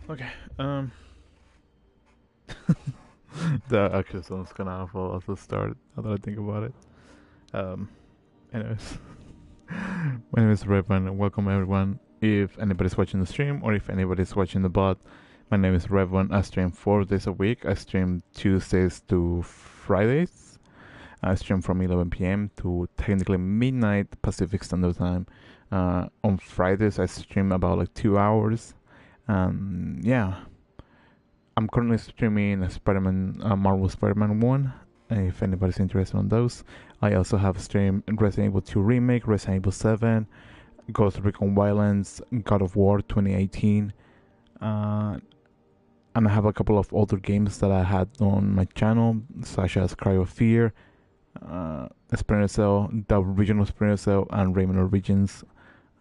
Okay. That actually sounds kind of awful as a start. Now that I think about it. Um. Anyways, my name is Revan, and welcome everyone. If anybody's watching the stream or if anybody's watching the bot, my name is Revan. I stream 4 days a week. I stream Tuesdays to Fridays. I stream from 11 p.m. to technically midnight Pacific Standard Time. On Fridays, I stream about like 2 hours. Yeah, I'm currently streaming Spider-Man, Marvel Spider-Man 1. If anybody's interested on those, I also have streamed Resident Evil 2 Remake, Resident Evil 7, Ghost Recon Wildlands, God of War 2018, and I have a couple of other games that I had on my channel, such as Cry of Fear, Splinter Cell, the original Splinter Cell, and Rayman Origins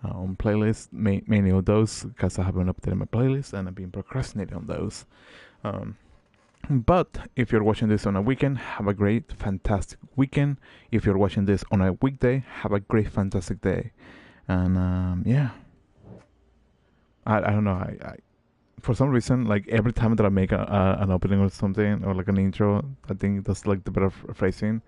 on playlists. Many of those because I haven't updated my playlist and I've been procrastinating on those. Um, but if you're watching this on a weekend, have a great, fantastic weekend. If you're watching this on a weekday, have a great, fantastic day. And yeah, I don't know. I for some reason, like every time that I make an opening or something or like an intro, I think that's like the better phrasing.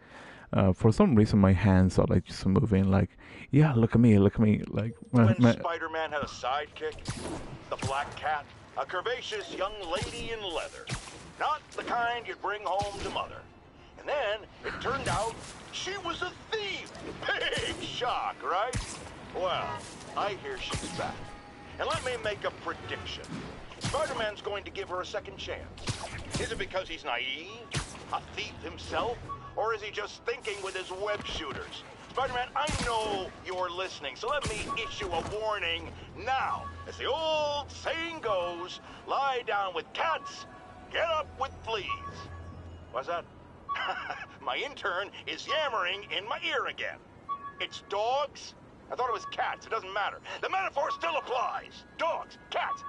For some reason, my hands are like just moving. Like, yeah, look at me, Like, when Spider-Man had a sidekick, the Black Cat, a curvaceous young lady in leather. Not the kind you'd bring home to mother. And then it turned out she was a thief. Big shock, right? Well, I hear she's back. And let me make a prediction. Spider-Man's going to give her a second chance. Is it because he's naive, a thief himself, or is he just thinking with his web shooters? Spider-Man, I know you're listening, so let me issue a warning now. As the old saying goes, lie down with cats, get up with fleas. What's that? My intern is yammering in my ear again. It's dogs? I thought it was cats. It doesn't matter. The metaphor still applies. Dogs, cats.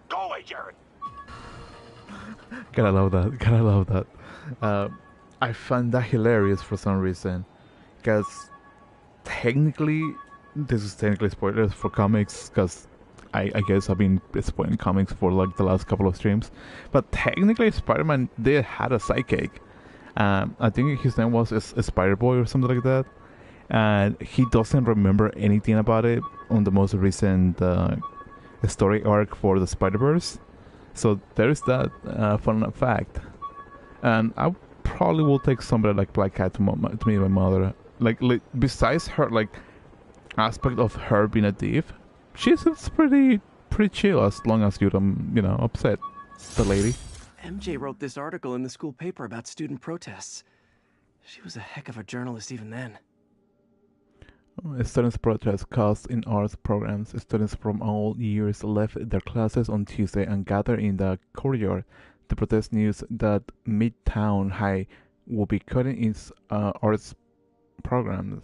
Go away, Jared. gotta love that. Gotta love that. I find that hilarious for some reason, because technically, this is technically spoilers for comics, because I guess I've been spoiling comics for like the last couple of streams. But technically, Spider-Man did had a sidekick. I think his name was Spider-Boy or something like that. And he doesn't remember anything about it on the most recent story arc for the Spider-Verse. So there's that fun fact. And I probably will take somebody like Black Cat to meet my mother. Like besides her like aspect of her being a thief, she's pretty chill as long as you don't upset the lady. MJ wrote this article in the school paper about student protests. She was a heck of a journalist even then. Students protest costs in arts programs. Students from all years left their classes on Tuesday and gathered in the courtyard to protest news that Midtown High will be cutting its arts programs.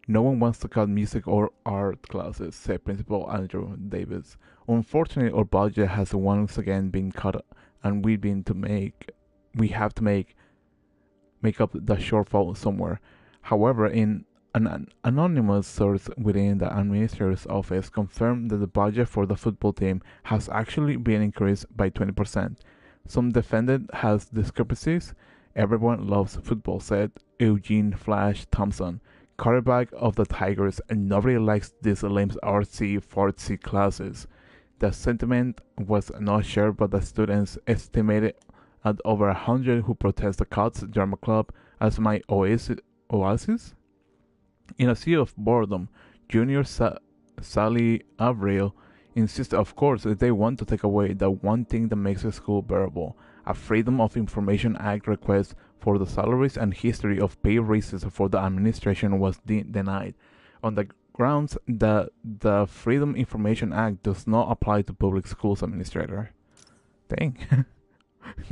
No one wants to cut music or art classes, said Principal Andrew Davis. Unfortunately, our budget has once again been cut, and we have to make up the shortfall somewhere. However, in an anonymous source within the administrator's office confirmed that the budget for the football team has actually been increased by 20%. Some defendant has discrepancies. Everyone loves football, said Eugene Flash Thompson, quarterback of the Tigers, and nobody likes these lame artsy-fartsy classes. The sentiment was not shared by the students, estimated at over 100 who protest the cuts. Drama Club as my oasis. In a sea of boredom, Junior Sally Avril insisted, of course, that they want to take away the one thing that makes a school bearable, a Freedom of Information Act request for the salaries and history of pay raises for the administration was denied, on the grounds that the Freedom Information Act does not apply to public schools administrator. Dang.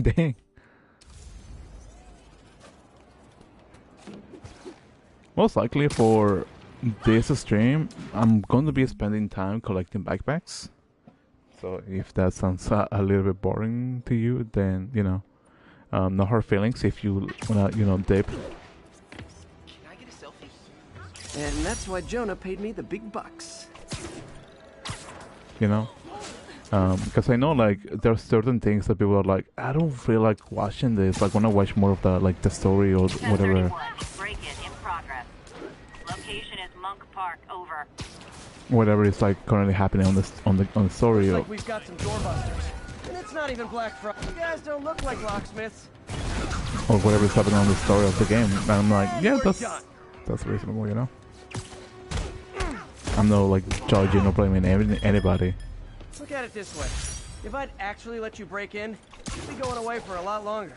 Dang. Most likely for this stream, I'm going to be spending time collecting backpacks. So if that sounds a little bit boring to you, then, no hard feelings if you wanna, dip. Can I get a selfie? And that's why Jonah paid me the big bucks. Because I know like there are certain things that people are like, I don't feel like watching this. Like, want to watch more of the like the story or whatever. 1031, break-in in progress. Location is Monk Park. Over. Whatever is like currently happening on the story. Looks like we've got some doorbusters, and it's not even Black Friday. You guys don't look like locksmiths. Or whatever is happening on the story of the game. And I'm like, yeah, that's reasonable, you know. I'm not like judging or blaming anybody. Look at it this way. If I'd actually let you break in, you'd be going away for a lot longer.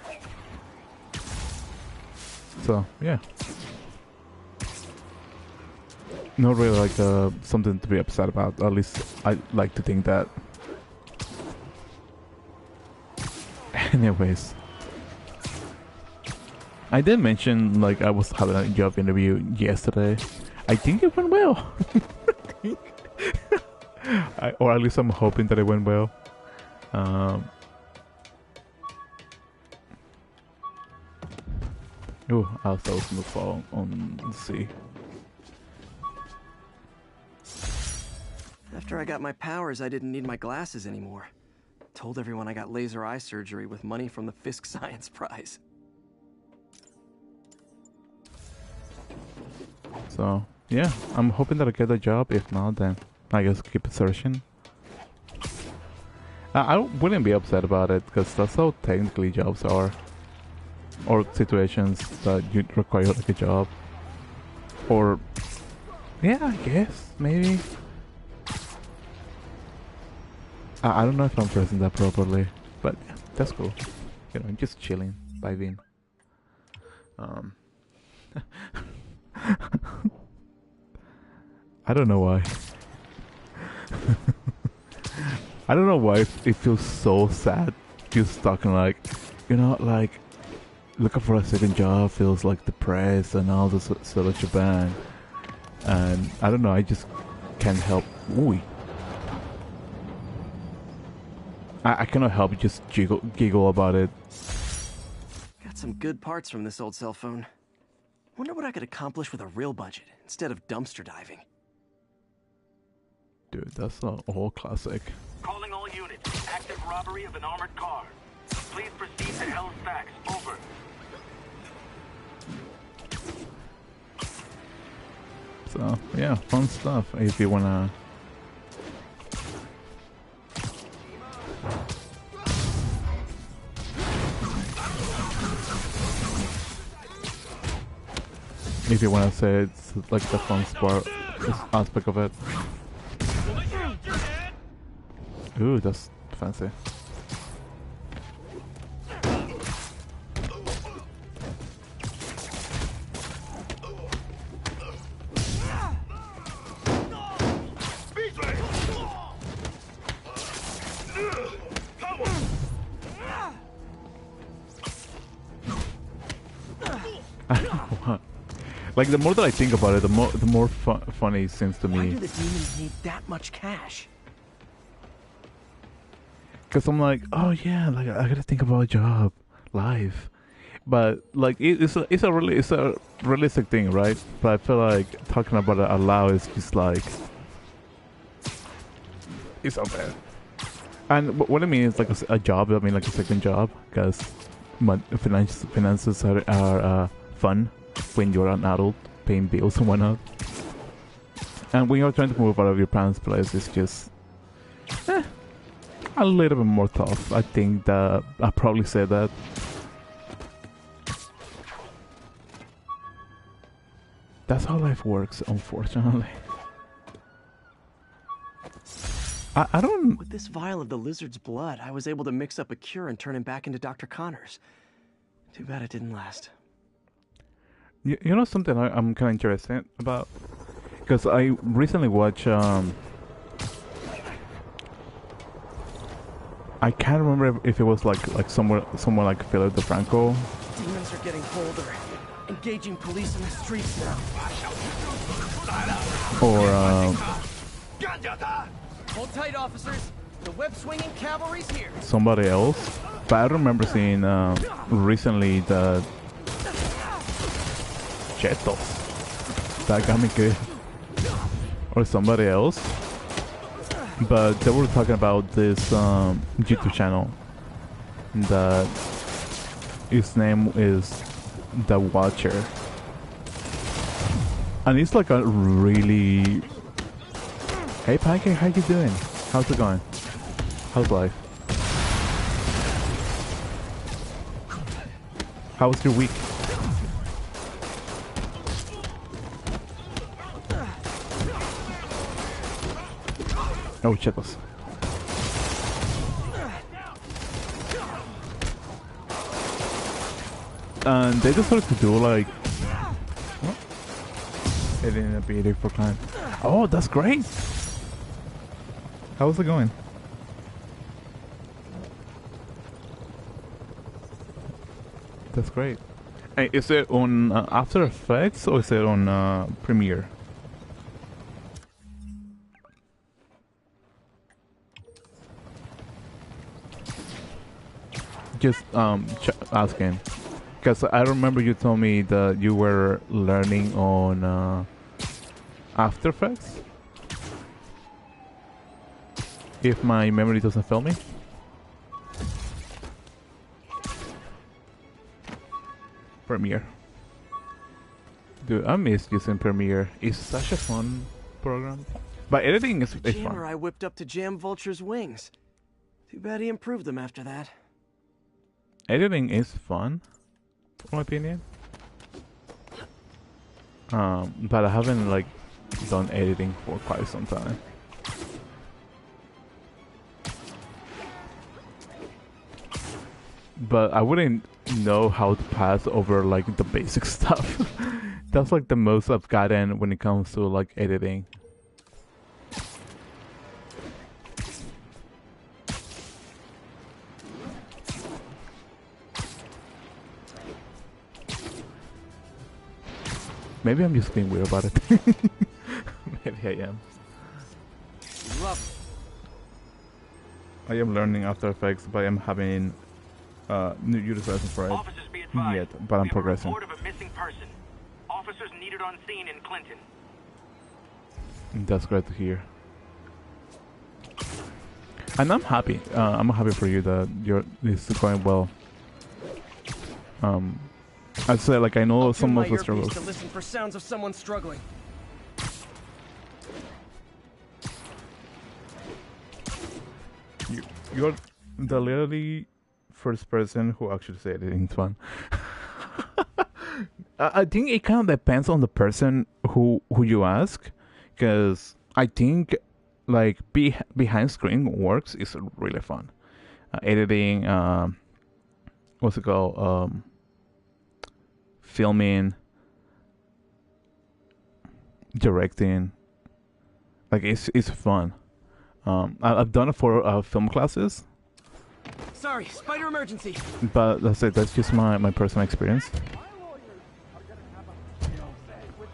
So yeah, not really like something to be upset about. At least I like to think that. Anyways, I did mention like I was having a job interview yesterday. I think it went well. Or at least I'm hoping that it went well. Oh, I was on the phone on the sea. After I got my powers, I didn't need my glasses anymore. Told everyone I got laser eye surgery with money from the Fisk Science Prize. So, yeah, I'm hoping that I get a job. If not, then I guess keep searching. I wouldn't be upset about it, because that's how technically jobs are. Or situations that you require like a job. Or, yeah, I guess, maybe. I don't know if I'm phrasing that properly, but yeah, that's cool. You know, just chilling, vibing. I don't know why. I don't know why it feels so sad. Just talking like, you know, like looking for a second job feels like depressed and all this sort of shebang. And I don't know, I just can't help. Ooh. I cannot help just giggle about it. Got some good parts from this old cell phone. Wonder what I could accomplish with a real budget instead of dumpster diving. Dude, that's an old classic. Calling all units. Active robbery of an armored car. Please proceed to Halifax. Over. So, yeah, fun stuff if you wanna... If you wanna say it's like the fun aspect of it. Ooh, that's fancy. Like, the more that I think about it, the more funny it seems to me. Why do the demons need that much cash? Because I'm like, oh yeah, like I gotta think about a job, life, but like it's a realistic thing, right? But I feel like talking about it out loud is just like it's so bad. And what I mean is like a job. I mean like a second job, because finances are fun when you're an adult paying bills and whatnot. And when you're trying to move out of your parents' place, it's just a little bit more tough. I think that I probably said that. That's how life works, unfortunately. I don't... With this vial of the lizard's blood, I was able to mix up a cure and turn him back into Dr. Connors. Too bad it didn't last. You know something I'm kind of interested about? Because I recently watched... I can't remember if it was like someone like Philip DeFranco. Demons are getting bolder, engaging police in the streets now. Or Hold tight, officers. The web-swinging cavalry's here. Somebody else. But I remember seeing recently the Chetos. That got me good. Or somebody else. but they were talking about this YouTube channel that his name is The Watcher, and it's like a really. Hey Pancake, how you doing? How's it going? How's life? How was your week? Oh, chicos. And they decided to do like... What? They didn't beat it for time. Oh, that's great! How's it going? That's great. Hey, is it on After Effects or is it on Premiere? Just asking, because I remember you told me that you were learning on After Effects. If my memory doesn't fail me. Premiere. Dude, I miss using Premiere. It's such a fun program. But editing is fun. Jammer I whipped up to jam Vulture's wings. Too bad he improved them after that. Editing is fun, for my opinion. But I haven't like done editing for quite some time. But I wouldn't know how to pass over like the basic stuff. That's like the most I've gotten when it comes to like editing. Maybe I'm just being weird about it. Maybe I am. Love I am learning After Effects, but I'm having new user lessons for it yet, but I'm progressing. Report of a missing person. Officers needed on scene in Clinton. That's great to hear. And I'm happy. I'm happy for you that this is going well. I'd say like I know some of the struggles. To listen for sounds of someone struggling. You're the literally first person who actually said it in fun. I think it kind of depends on the person who you ask, because I think like behind screen works is really fun. Editing, what's it called? Filming, directing, like it's fun. I've done it for film classes. Sorry, spider emergency. But that's just my personal experience.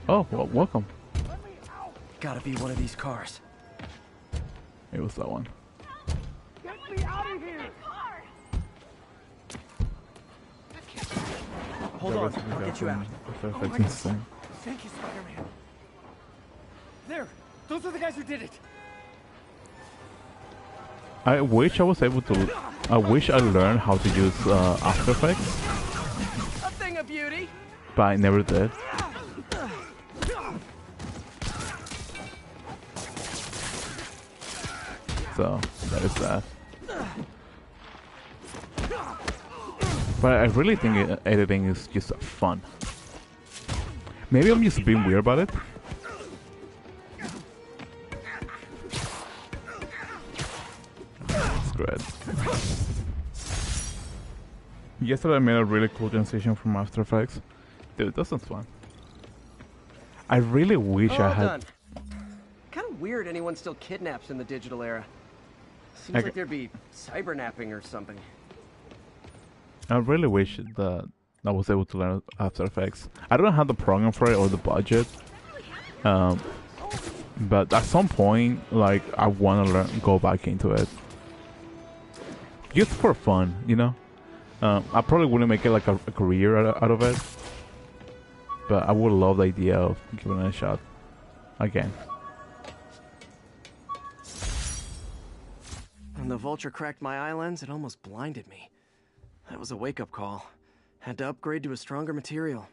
Oh, well, welcome. Gotta be one of these cars. It was that one. Get me out of here! Hold on, I'll get you out. Oh my God. Thank you, Spider-Man. There, those are the guys who did it. I wish I was able to. I wish I learned how to use After Effects, A thing of beauty. but I never did. So that is that. But I really think editing is just fun. Maybe I'm just being weird about it. That's great. Yesterday I made a really cool transition from After Effects. Dude, that sounds fun. I really wish I had... Done. Kind of weird anyone still kidnaps in the digital era. Seems like there'd be cybernapping or something. I really wish that I was able to learn After Effects. I don't have the program for it or the budget. But at some point, like, I want to go back into it. Just for fun, you know? I probably wouldn't make it like a career out of it. But I would love the idea of giving it a shot. Again. When the vulture cracked my eye lens, it almost blinded me. That was a wake-up call. Had to upgrade to a stronger material.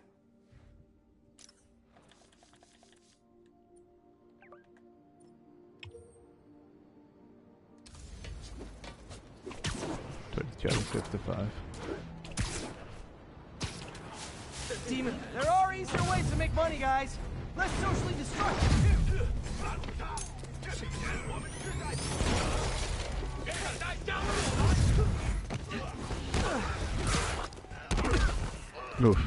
$27.55. Demon, there are easier ways to make money, guys. Less socially destructive. Oof.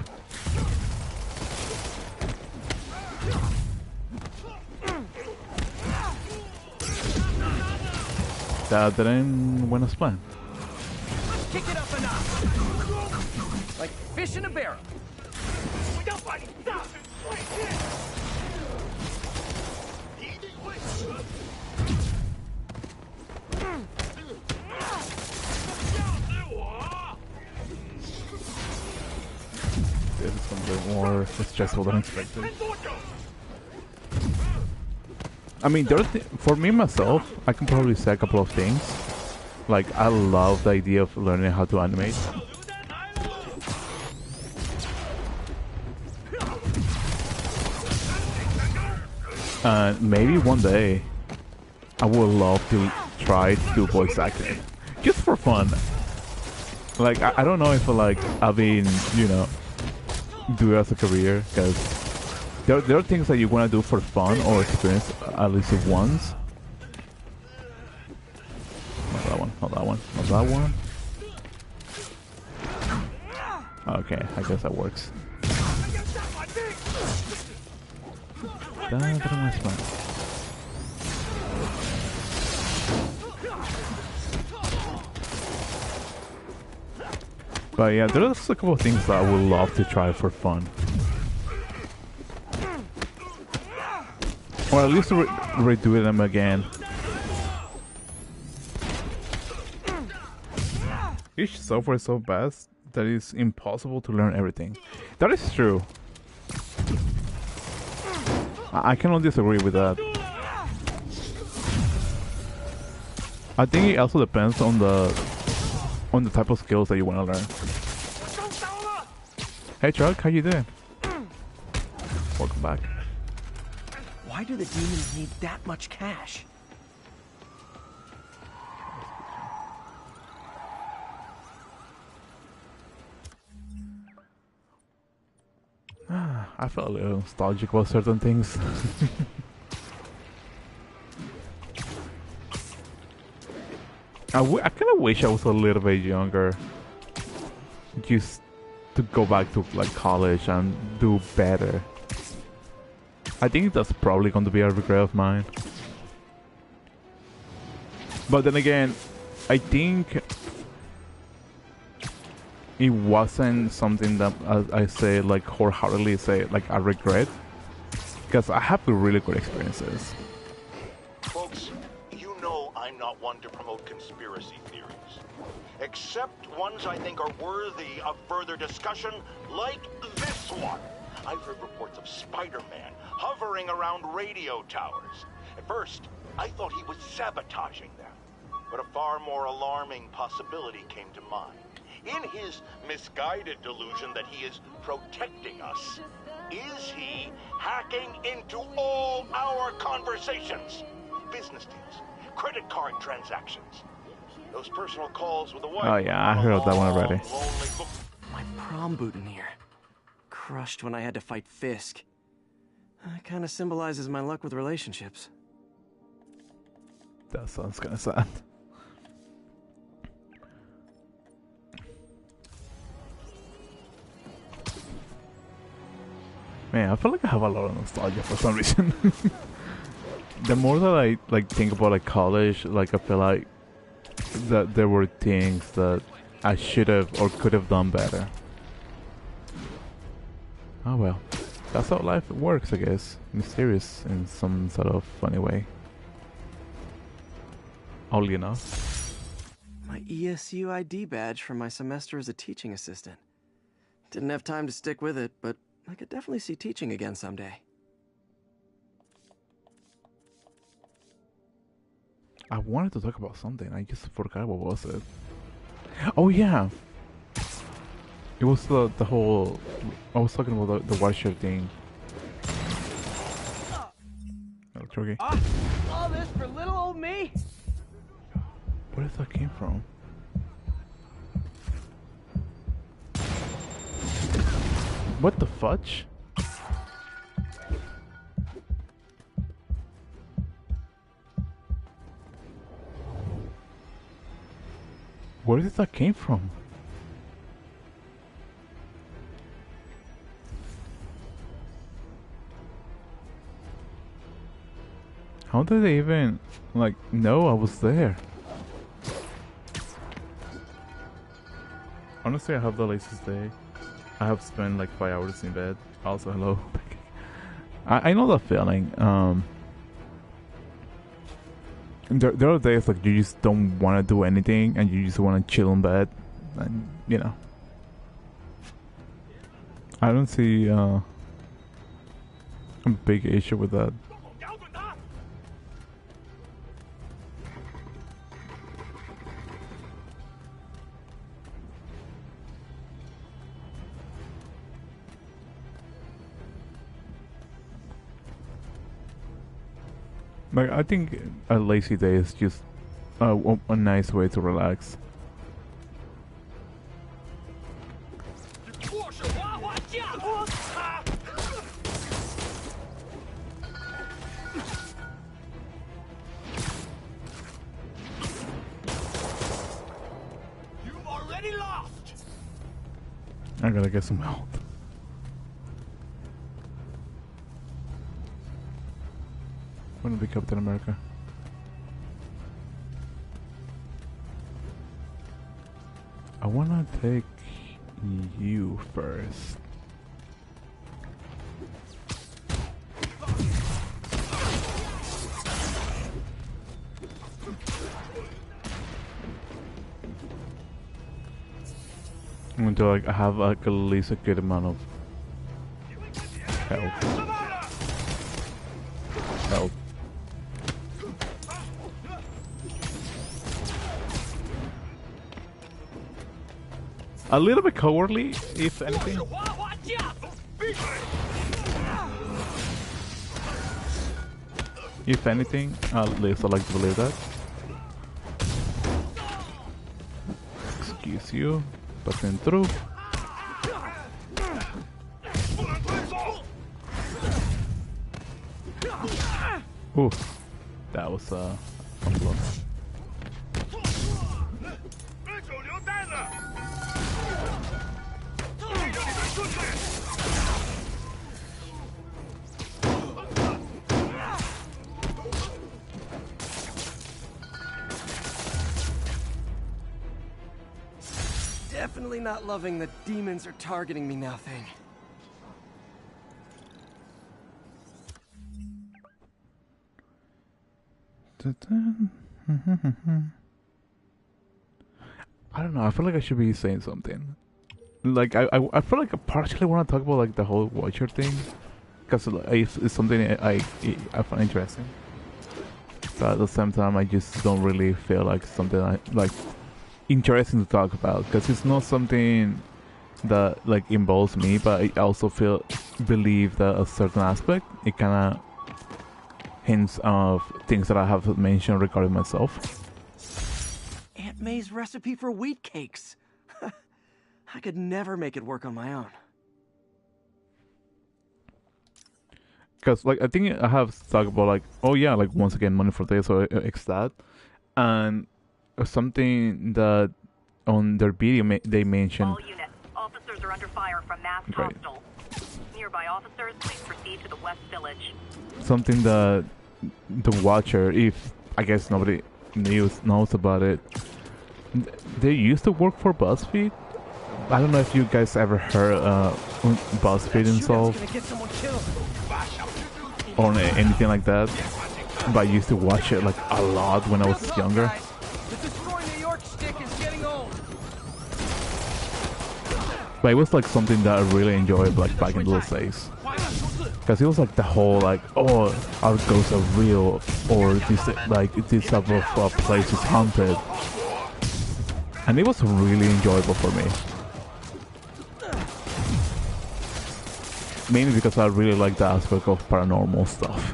That didn't went as planned. Let's kick it up a notch. Like fish in a barrel. This is a bit more stressful than expected. I mean, for me myself, I can probably say a couple of things. Like, I love the idea of learning how to animate. And maybe one day, I would love to try to do voice acting. Just for fun. Like, I don't know if I've been, do it as a career, because there are things that you want to do for fun or experience at least once. Not that one, not that one, not that one. Okay, I guess that works. That's my spot. But yeah, there's a couple of things that I would love to try for fun. Or at least redo them again. Each software is so vast that it's impossible to learn everything. That is true. I cannot disagree with that. I think it also depends on the type of skills that you want to learn. Hey Truck, how you doing? Welcome back. Why do the demons need that much cash? I felt a little nostalgic about certain things. I kind of wish I was a little bit younger, just to go back to like college and do better. I think that's probably going to be a regret of mine. But then again, I think it wasn't something that I say like wholeheartedly say like I regret, because I have really good experiences. Folks, you know I'm not one to promote conspiracy theories, except ones I think are worthy of further discussion, like this one. I've heard reports of Spider-Man hovering around radio towers. At first, I thought he was sabotaging them, but a far more alarming possibility came to mind. In his misguided delusion that he is protecting us, is he hacking into all our conversations? Business deals, credit card transactions, those personal calls with the wife. Oh yeah, I heard that one already. My prom boutonniere. Crushed when I had to fight Fisk. That kind of symbolizes my luck with relationships. That sounds kind of sad. Man, I feel like I have a lot of nostalgia for some reason. The more that I like think about like college, like I feel like that there were things that I should have or could have done better. Oh well, that's how life works, I guess. Mysterious in some sort of funny way. Oddly enough. My ESU ID badge from my semester as a teaching assistant. Didn't have time to stick with it, but I could definitely see teaching again someday. I wanted to talk about something. I just forgot what was it. Oh yeah, it was the whole. I was talking about the washer thing. Okay. All this for little old me? Where did that came from? What the fudge? Where did that came from? How did they even, like, know I was there? Honestly, I have the laziest day. I have spent like 5 hours in bed. Also, hello. I know that feeling. There are days like you just don't want to do anything and you just want to chill in bed, and you know. I don't see a big issue with that. Like, I think a lazy day is just a nice way to relax. You've already lost. I gotta get some help. I wanna be Captain America. I wanna take you first. I'm going to like have like at least a good amount of health. Health. A little bit cowardly, if anything. If anything, at least I like to believe that. Excuse you, passing through. Ooh, that was close. Definitely not loving the demons are targeting me now thing. I don't know. I feel like I should be saying something. Like I feel like I partially want to talk about like the whole Watcher thing, because it's something I find interesting. But at the same time, I just don't really feel like something like interesting to talk about, because it's not something that like involves me. But I also believe that a certain aspect it kind of hints of things that I have mentioned regarding myself. Aunt May's recipe for wheat cakes. I could never make it work on my own. Because like I think I have talked about like, oh yeah, like once again money for this or X that, and something that on their video they mentioned. All units, officers are under fire from masked hostiles. Nearby officers, please proceed to the West Village. Something that the Watcher, if I guess nobody knows about it, they used to work for BuzzFeed. I don't know if you guys ever heard BuzzFeed Unsolved or anything like that, but I used to watch it like a lot when I was younger. But it was like something that I really enjoyed like back in those days. Because it was like the whole like, oh, our ghosts are real, or this like this type of place is haunted, and it was really enjoyable for me. Mainly because I really like the aspect of paranormal stuff.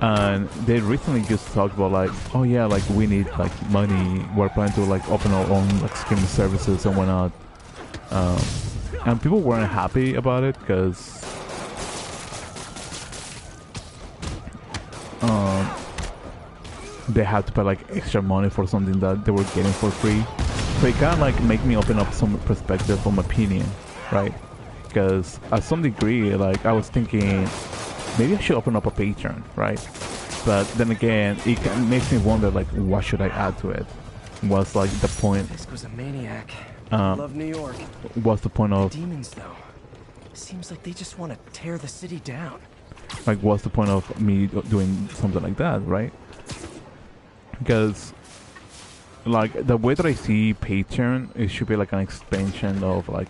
And they recently just talked about like, oh yeah, like we need like money. We're planning to like open our own like streaming services and whatnot. And people weren't happy about it because they had to pay like extra money for something that they were getting for free. So it kind of like make me open up some perspective from opinion, right? Because at some degree, like I was thinking, maybe I should open up a Patreon, right? But then again, makes me wonder, like, what should I add to it? What's like the point? Fisk was a maniac. Love New York. What's the point of? Demons, though. Seems like they just want to tear the city down. Like, what's the point of me doing something like that, right? Because, like, the way that I see Patreon, it should be like an expansion of like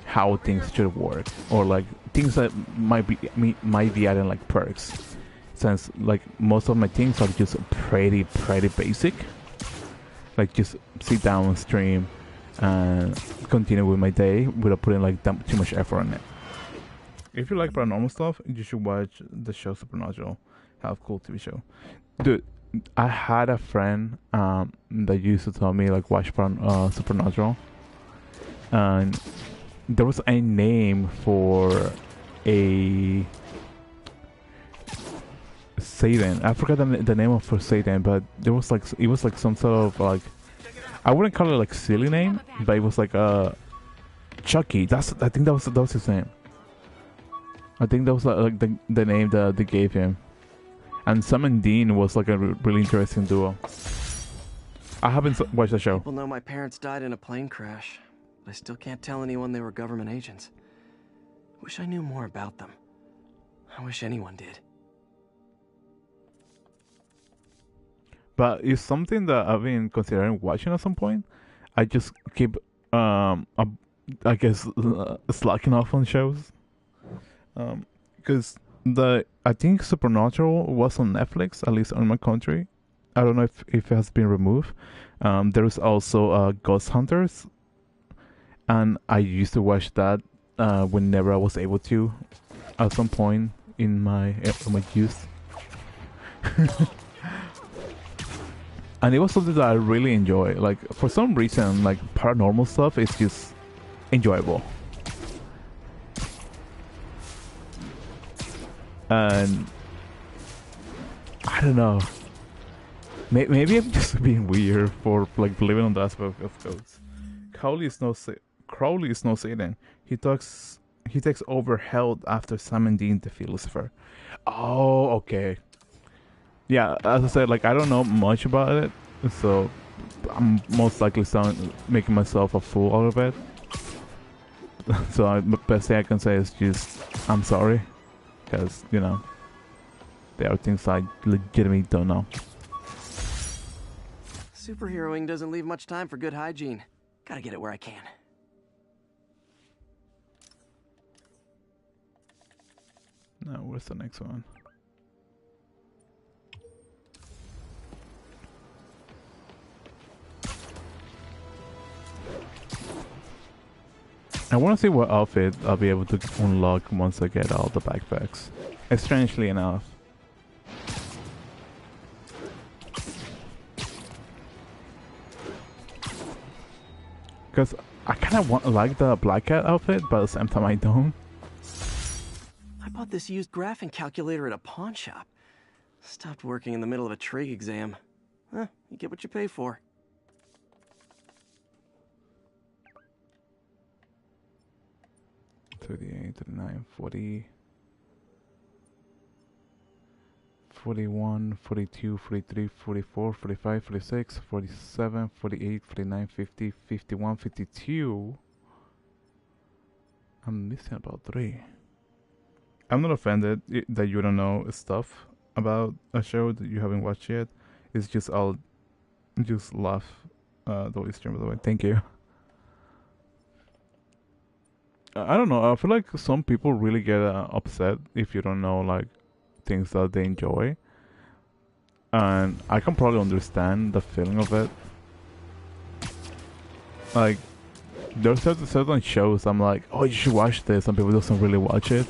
how things should work, or like things that might be adding like perks, since like most of my things are just pretty basic, like just sit down and stream and continue with my day without putting like too much effort on it. If you like paranormal stuff, you should watch the show Supernatural. Have a cool TV show, dude. I had a friend that used to tell me like watch Supernatural, and there was a name for a Satan. I forgot the name of for Satan, but there was like it was like some sort of like, I wouldn't call it like silly name, but it was like Chucky. I think that was his name. I think that was like the name that they gave him. And Sam and Dean was like a really interesting duo. I haven't watched the show. People know my parents died in a plane crash, but I still can't tell anyone they were government agents. Wish I knew more about them. I wish anyone did. But it's something that I've been considering watching at some point. I just keep, I guess, slacking off on shows. Because I think Supernatural was on Netflix, at least in my country. I don't know if it has been removed. There is also Ghost Hunters, and I used to watch that whenever I was able to, at some point in my youth. And it was something that I really enjoy. Like, for some reason, like paranormal stuff is just enjoyable. And I don't know. Maybe I'm just being weird for like believing on the aspect of ghosts. Crowley is no Satan. He takes over hell after Sam and Dean defeat Lucifer. Oh, okay. Yeah, as I said, like I don't know much about it, so I'm most likely making myself a fool out of it. So the best thing I can say is just I'm sorry, because you know there are things I legitimately don't know. Superheroing doesn't leave much time for good hygiene. Gotta get it where I can. Now, where's the next one? I want to see what outfit I'll be able to unlock once I get all the backpacks. Strangely enough. Because I kind of like the Black Cat outfit, but at the same time I don't. I bought this used graphing calculator at a pawn shop. Stopped working in the middle of a trig exam. Huh, you get what you pay for. 38, 39, 40, 41, 42, 43, 44, 45, 46, 47, 48, 49, 50, 51, 52. I'm missing about 3. I'm not offended that you don't know stuff about a show that you haven't watched yet. It's just I'll just laugh the way stream, by the way. Thank you. I don't know. I feel like some people really get upset if you don't know like things that they enjoy, and I can probably understand the feeling of it. Like, there's certain shows I'm like, oh, you should watch this, and people doesn't really watch it,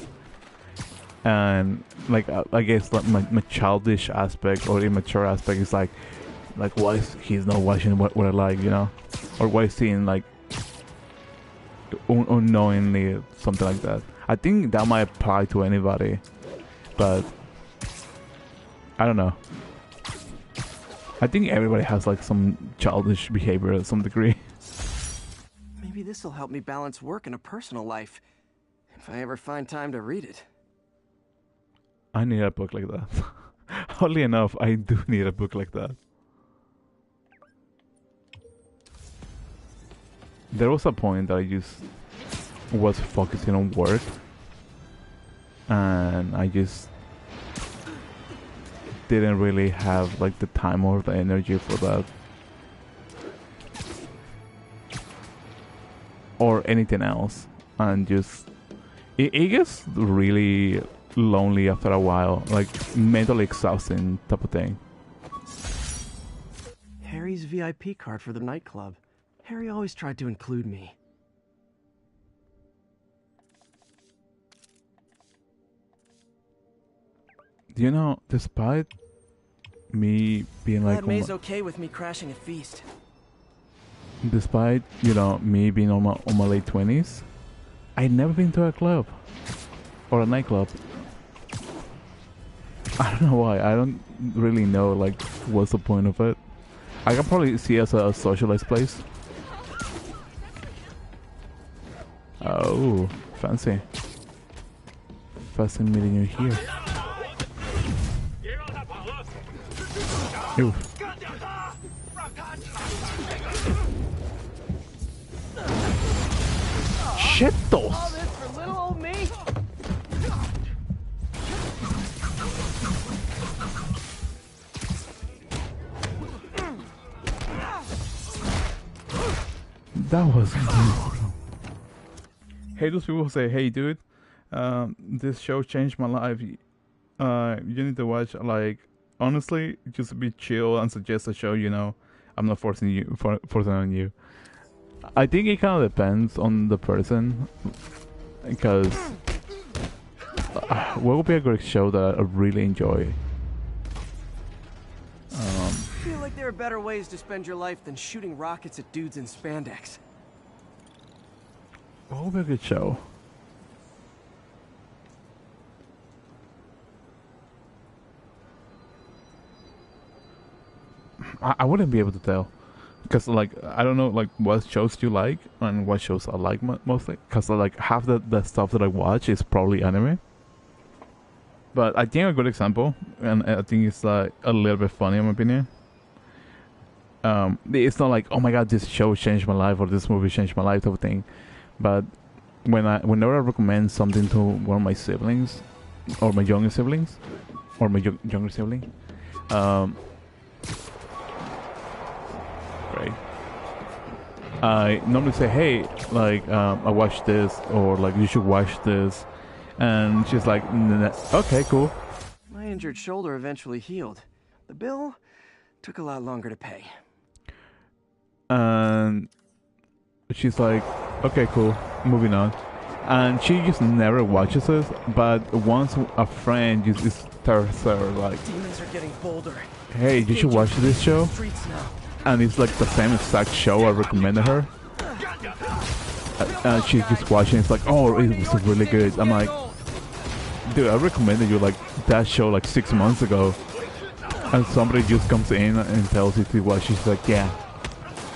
and like I guess like my childish aspect or immature aspect is like why is he's not watching what I like, you know, or why is he in like unknowingly something like that. I think that might apply to anybody, but I don't know. I think everybody has like some childish behavior to some degree. Maybe this'll help me balance work and a personal life, if I ever find time to read it. I need a book like that. Oddly enough, I do need a book like that. There was a point that I just was focusing on work, and I just didn't really have like the time or the energy for that, or anything else, and just it gets really lonely after a while, like mentally exhausting type of thing. Harry's VIP card for the nightclub. Harry always tried to include me. You know, despite me being like, Glad May's okay with me crashing a feast. despite you know me being on my late 20s, I never been to a club or a nightclub. I don't know why. I don't really know like what's the point of it. I can probably see it as a socialized place. Oh, fancy. Fancy meeting you here. Ew. Shitos! All this for little old me? That was brutal. Hey, those people who say, "Hey, dude, this show changed my life. You need to watch." Like, honestly, just be chill and suggest a show. You know, I'm not forcing on you. I think it kind of depends on the person, because what would be a great show that I really enjoy? I feel like there are better ways to spend your life than shooting rockets at dudes in spandex. What would be a good show? I wouldn't be able to tell, because like I don't know like what shows you like and what shows I like mostly, because like half the stuff that I watch is probably anime. But I think a good example, and I think it's like a little bit funny in my opinion. It's not like, oh my god, this show changed my life or this movie changed my life type of thing. But whenever I recommend something to one of my siblings, or my younger siblings, or my younger sibling, right, I normally say, hey, like I watched this, or like you should watch this, and she's like, okay, cool. My injured shoulder eventually healed. The bill took a lot longer to pay. And she's like, okay, cool, moving on. And she just never watches it, but once a friend just tells her like, Demons are getting bolder. hey, you should watch this show, Streets now. and it's like the same exact show I recommended her, and she's just watching. It's like, oh, it was really good. I'm like, dude, I recommended you like that show like 6 months ago, and somebody just comes in and tells you to watch. She's like, yeah.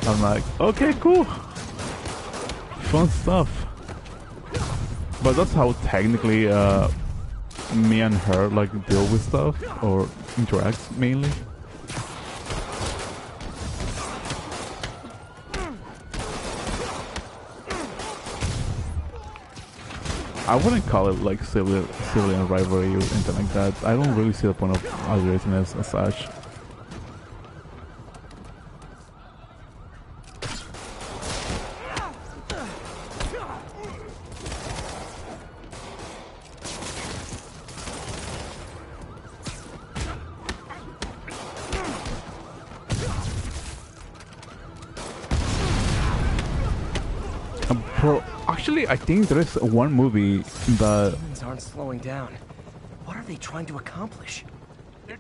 I'm like, okay, cool, fun stuff. But that's how technically me and her like deal with stuff or interact mainly. I wouldn't call it like civilian rivalry or anything like that. I don't really see the point of arguing as such. Well, actually, I think there is one movie that Humans aren't slowing down. What are they trying to accomplish?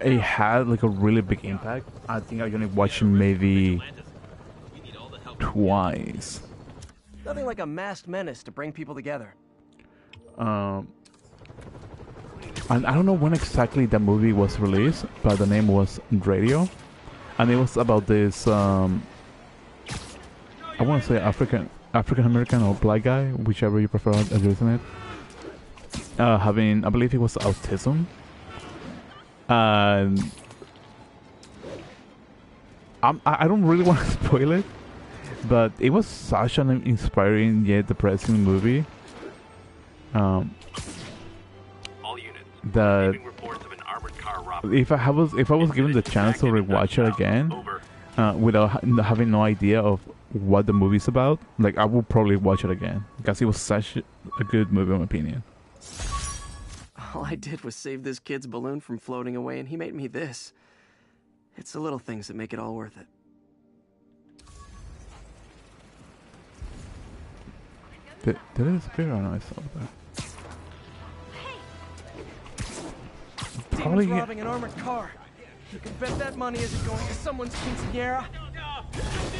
it had like a really big impact. I think I only watched it maybe twice. Nothing like a masked menace to bring people together. And I don't know when exactly that movie was released, but the name was Radio, and it was about this. I want to say African American or black guy, whichever you prefer addressing it. Having, I believe it was autism, and I don't really want to spoil it, but it was such an inspiring yet depressing movie. All units. That Receiving reports of an armored car robbery. if I was given the chance to rewatch it again, Over. without having no idea of what the movie's about, like I would probably watch it again because it was such a good movie in my opinion. All I did was save this kid's balloon from floating away, and he made me this. It's the little things that make it all worth it. Did it disappear or no? I saw that. Probably Demons robbing an armored car. You can bet that money isn't going to someone's quinceañera.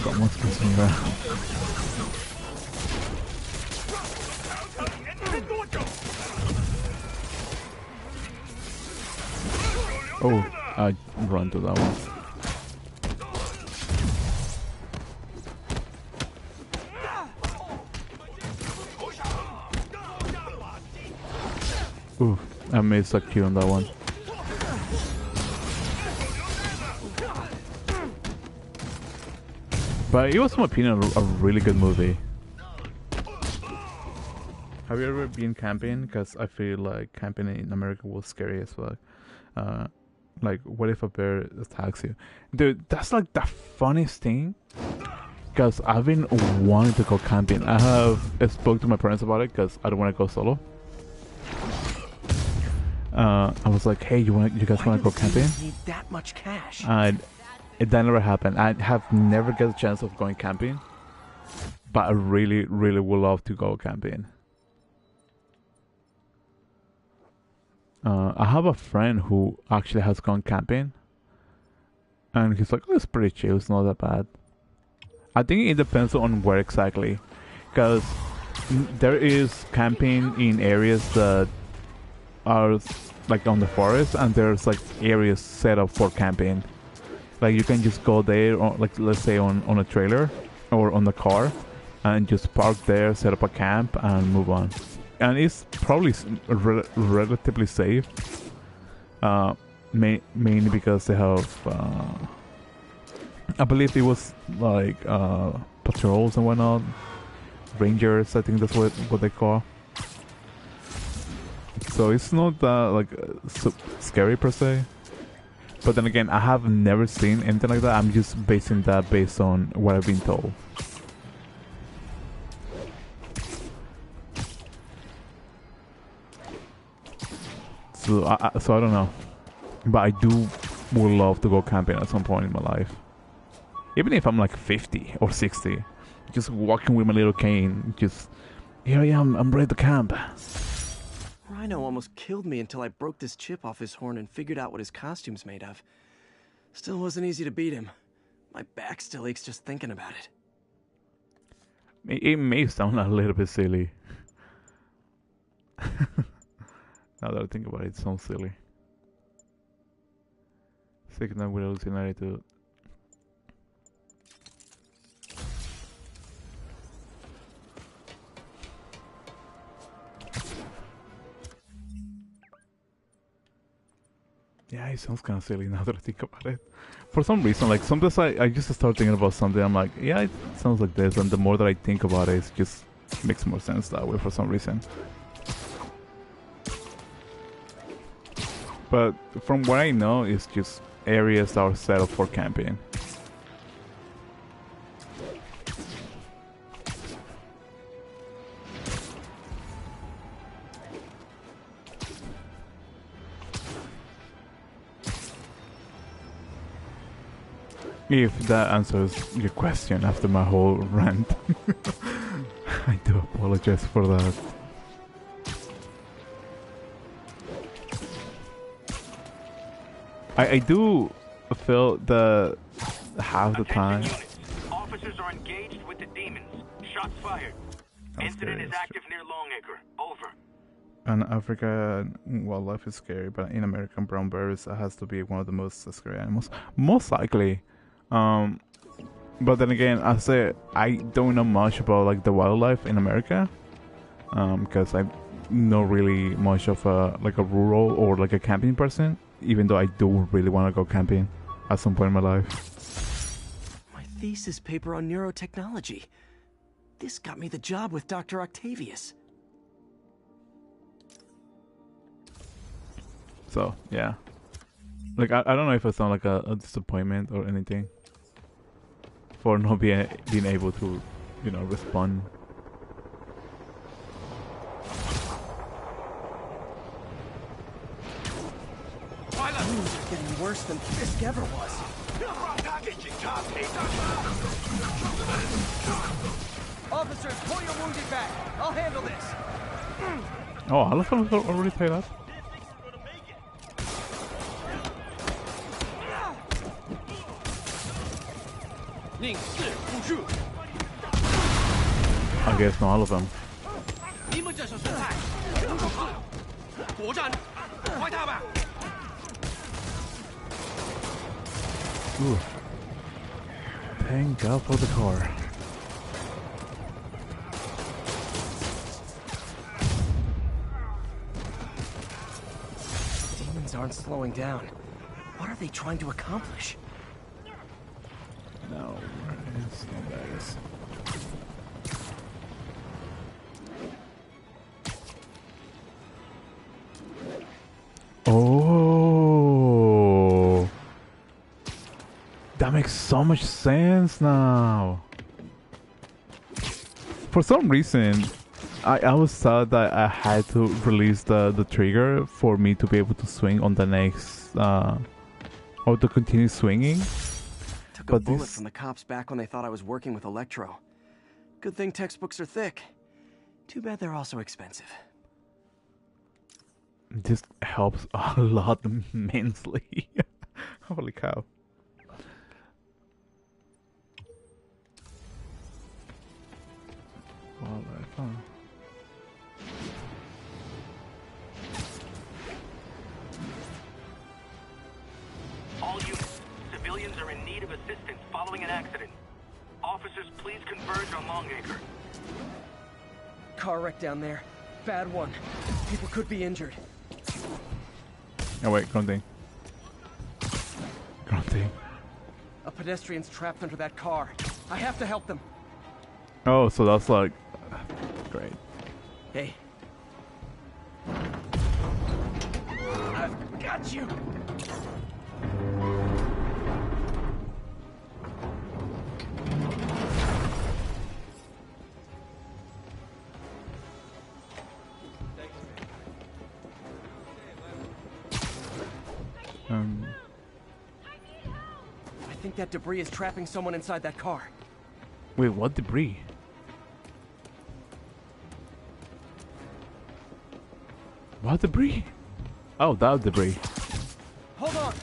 someone's missing that. Oh, I run to that one. Ooh, I missed a kill on that one. But it was, in my opinion, a really good movie. Have you ever been camping? Because I feel like camping in America was scary as well. Like, what if a bear attacks you? Dude, that's like the funniest thing. Because I've been wanting to go camping. I spoke to my parents about it because I don't want to go solo. I was like, hey, you guys want to go camping? Need that much cash? And that never happened. I have never got a chance of going camping, but I really, really would love to go camping. I have a friend who actually has gone camping, and he's like, oh, it's pretty chill, it's not that bad. I think it depends on where exactly, because there is camping in areas that are like on the forest, and there's like areas set up for camping. Like you can just go there, or like let's say on a trailer or on the car, and just park there, set up a camp, and move on. And it's probably relatively safe, mainly because they have, I believe it was like patrols and whatnot, rangers. I think that's what they call. So it's not like so scary per se. But then again, I have never seen anything like that. I'm just basing that based on what I've been told. So I don't know, but I would love to go camping at some point in my life. Even if I'm like 50 or 60, just walking with my little cane, just here I am, I'm ready to camp. Rhino almost killed me until I broke this chip off his horn and figured out what his costume's made of. Still wasn't easy to beat him. My back still aches just thinking about it. It may sound a little bit silly. Now that I think about it, it sounds silly. Signal with hallucinate to. Yeah, it sounds kind of silly now that I think about it. For some reason, like sometimes I just start thinking about something, I'm like, yeah, it sounds like this, and the more that I think about it, it just makes more sense that way for some reason. But from what I know, it's just areas that are set up for camping. If that answers your question after my whole rant. I do apologize for that. I do feel that half the time. Officers are engaged with the demons. Shots fired. Incident is active near Longacre. Over. And African wildlife is scary, but in American brown bears has to be one of the most scary animals, most likely. But then again, I say I don't know much about like the wildlife in America, because I'm not really much of a like a rural or like a camping person. Even though I do really want to go camping at some point in my life. My thesis paper on neurotechnology. This got me the job with Dr. Octavius. So yeah, like I don't know if I sound like a disappointment or anything for not being able to, you know, respond. Things are getting worse than Fisk ever was. Officers, pull your wounded back. I'll handle this. Oh, all of them already paid up. I guess not all of them. Ooh. Thank God for the car. Demons aren't slowing down. What are they trying to accomplish? No, it's not guys. Oh, that makes so much sense now. For some reason, I always thought that I had to release the trigger for me to be able to swing on the next, or to continue swinging. Took a bullet from the cops back when they thought I was working with Electro. Good thing textbooks are thick. Too bad they're also expensive. This helps a lot immensely. Holy cow. Wildlife, huh? All units, civilians are in need of assistance following an accident. Officers, please converge on Longacre. Car wreck down there. Bad one. People could be injured. Oh wait, grunting. Grunting. A pedestrian's trapped under that car. I have to help them. Oh, so that's like... great. Hey. I've got you! I think that debris is trapping someone inside that car. Wait, what debris? What debris? Oh, that debris. Hold on!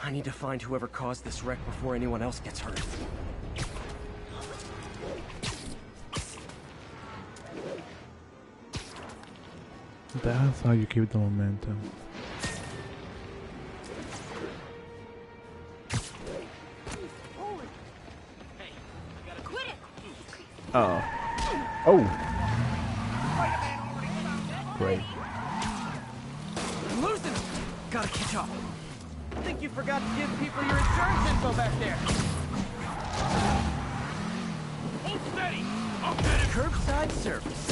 I need to find whoever caused this wreck before anyone else gets hurt. That's how you keep the momentum. Oh. Oh! Great. I'm losing him! Gotta catch up. I think you forgot to give people your insurance info back there. Hold steady! I'll get it! Curbside service.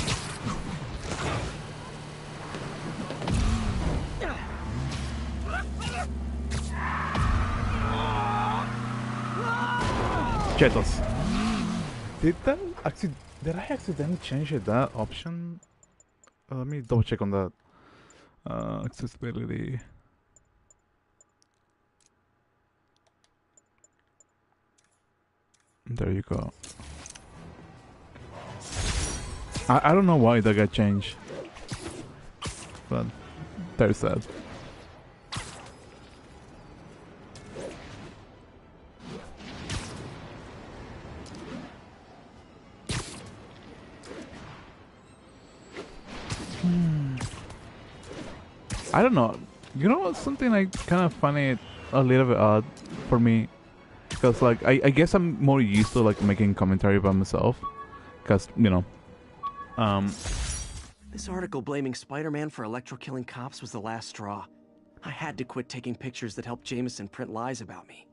Chetos. Did I accidentally change that option? Let me double check on that. Accessibility. There you go. I don't know why that got changed, but there's that. I don't know. You know what's something like kind of funny, a little bit odd for me, because like I guess I'm more used to like making commentary by myself, because you know, This article blaming Spider-Man for electro-killing cops was the last straw. I had to quit taking pictures that helped Jameson print lies about me.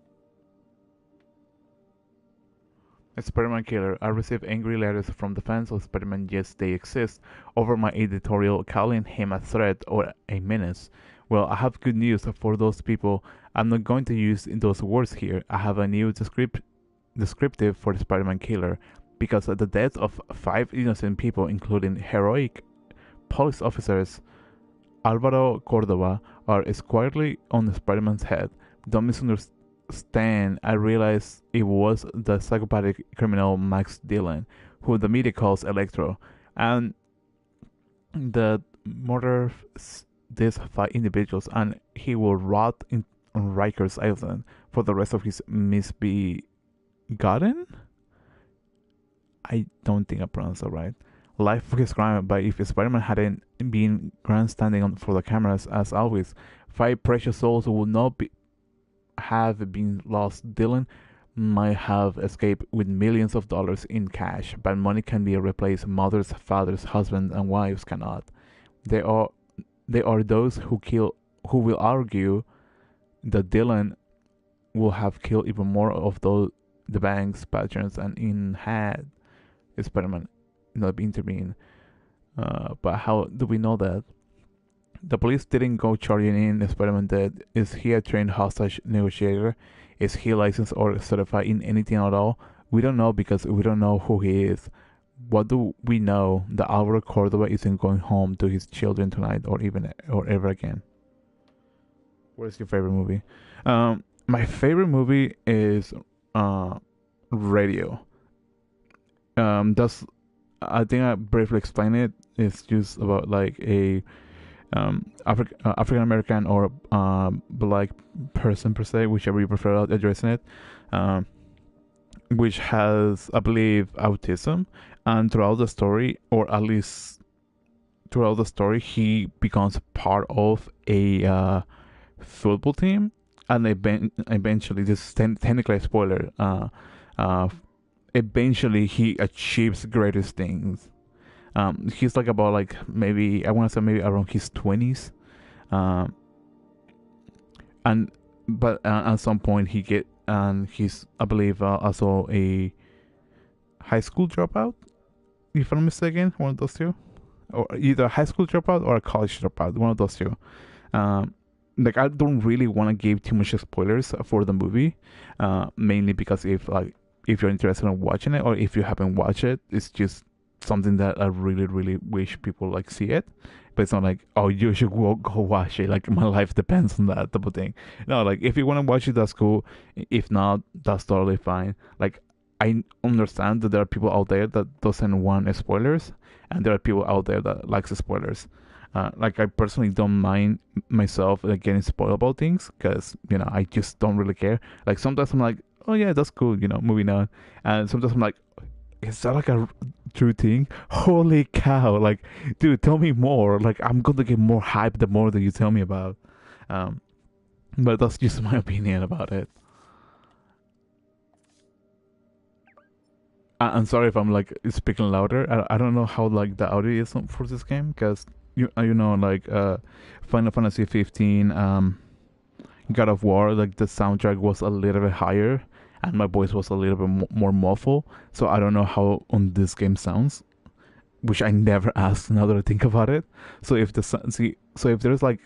Spider-Man killer. I receive angry letters from the fans of Spider-Man, yes they exist, over my editorial calling him a threat or a menace. Well, I have good news for those people. I'm not going to use those words here. I have a new descriptive for the Spider-Man killer, because the deaths of 5 innocent people, including heroic police officers Alvaro Cordova, are squarely on Spider-Man's head. Don't misunderstand. I realize it was the psychopathic criminal Max Dillon, who the media calls Electro, and that murdered these 5 individuals, and he will rot on Rikers Island for the rest of his misbegotten. I don't think I pronounced that right. Life for his crime, but if Spider-Man hadn't been grandstanding for the cameras as always, 5 precious souls would not have been lost. Dylan might have escaped with millions of dollars in cash, but money can be replaced. Mothers, fathers, husbands, and wives cannot. There are those who will argue that Dylan will have killed even more of the bank's patrons, and in had Spider-Man not intervene. But how do we know that? The police didn't go charging in Spider-Man dead. Is he a trained hostage negotiator? Is he licensed or certified in anything at all? We don't know, because we don't know who he is. What do we know? That Alvaro Cordova isn't going home to his children tonight, or ever again. What is your favorite movie? My favorite movie is Radio. That's, I think I briefly explained it. It's just about like a African American or black person per se, whichever you prefer addressing it, which has, I believe, autism, and throughout the story, or at least throughout the story, he becomes part of a football team, and eventually, this is technically a spoiler. Eventually, he achieves greatest things. He's like about like maybe I want to say maybe around his 20s, and but at some point he's I believe also a high school dropout, if I'm not mistaken, one of those two, or either a high school dropout or a college dropout, one of those two. Like I don't really want to give too much spoilers for the movie, mainly because if you're interested in watching it, or if you haven't watched it, it's just something that I really, really wish people like see it. But it's not like, oh, you should go watch it. Like my life depends on that type of thing. No, like if you want to watch it, that's cool. If not, that's totally fine. Like I understand that there are people out there that doesn't want spoilers, and there are people out there that likes spoilers. Like I personally don't mind myself like getting spoiled about things, because I just don't really care. Like sometimes I'm like, oh yeah, that's cool, moving on. And sometimes I'm like, is that like a true thing? Holy cow! Like, dude, tell me more. Like, I'm gonna get more hype the more that you tell me about. But that's just my opinion about it. I'm sorry if I'm like speaking louder. I don't know how like the audio is for this game, because like Final Fantasy 15, God of War, like the soundtrack was a little bit higher, and my voice was a little bit more muffled. So I don't know how on this game sounds, which I never asked. Now that I think about it, so if if there's like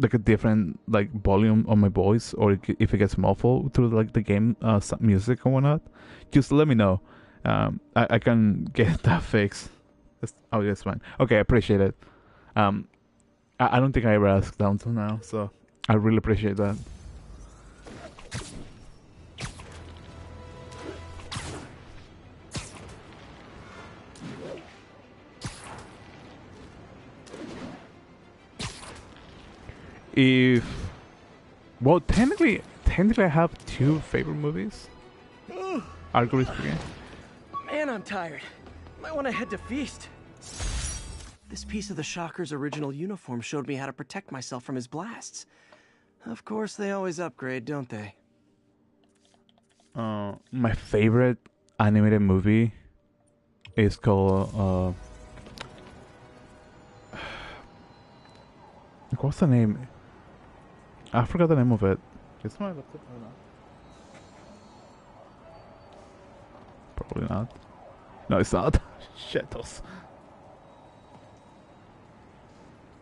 a different like volume on my voice, or if it gets muffled through like the game music or whatnot, just let me know. I can get that fixed. Oh, that's fine. Okay, I appreciate it. I don't think I ever asked that until now, so I really appreciate that. If well, technically I have two favorite movies. Arguably speaking. Man, I'm tired. Might want to head to Feast. This piece of the Shocker's original uniform showed me how to protect myself from his blasts. Of course, they always upgrade, don't they? My favorite animated movie is called what's the name? I forgot the name of it. Is my laptop or not? Probably not. No, it's not. Shitos.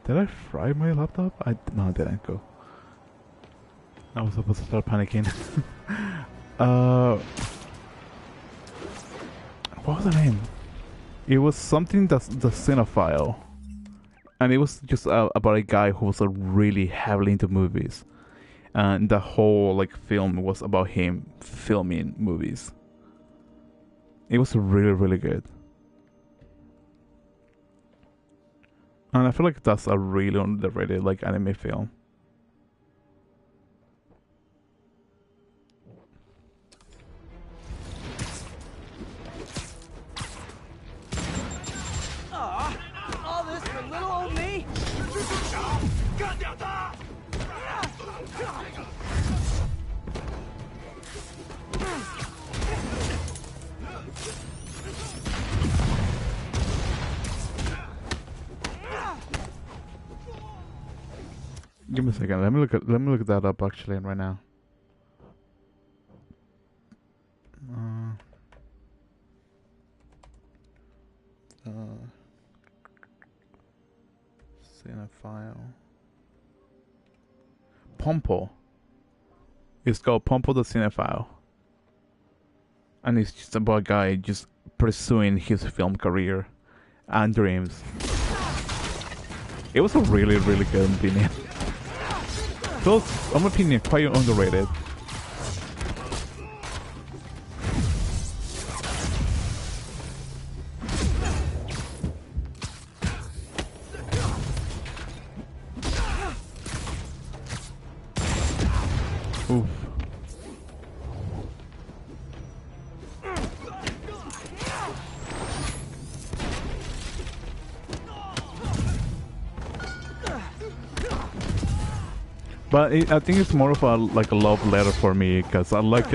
Did I fry my laptop? No, I didn't go. I was supposed to start panicking. What was the name? It was something that's the cinephile. And it was just about a guy who was really heavily into movies. And the whole like film was about him filming movies. It was really, really good. And I feel like that's a really underrated like anime film. All this for little old me? Give me a second. Let me look that up actually right now. Cinephile. Pompo. It's called Pompo the Cinephile. And it's just about a guy just pursuing his film career and dreams. It was a really, really good opinion. So, in my opinion, quite underrated. Oof. But I think it's more of a like a love letter for me because I like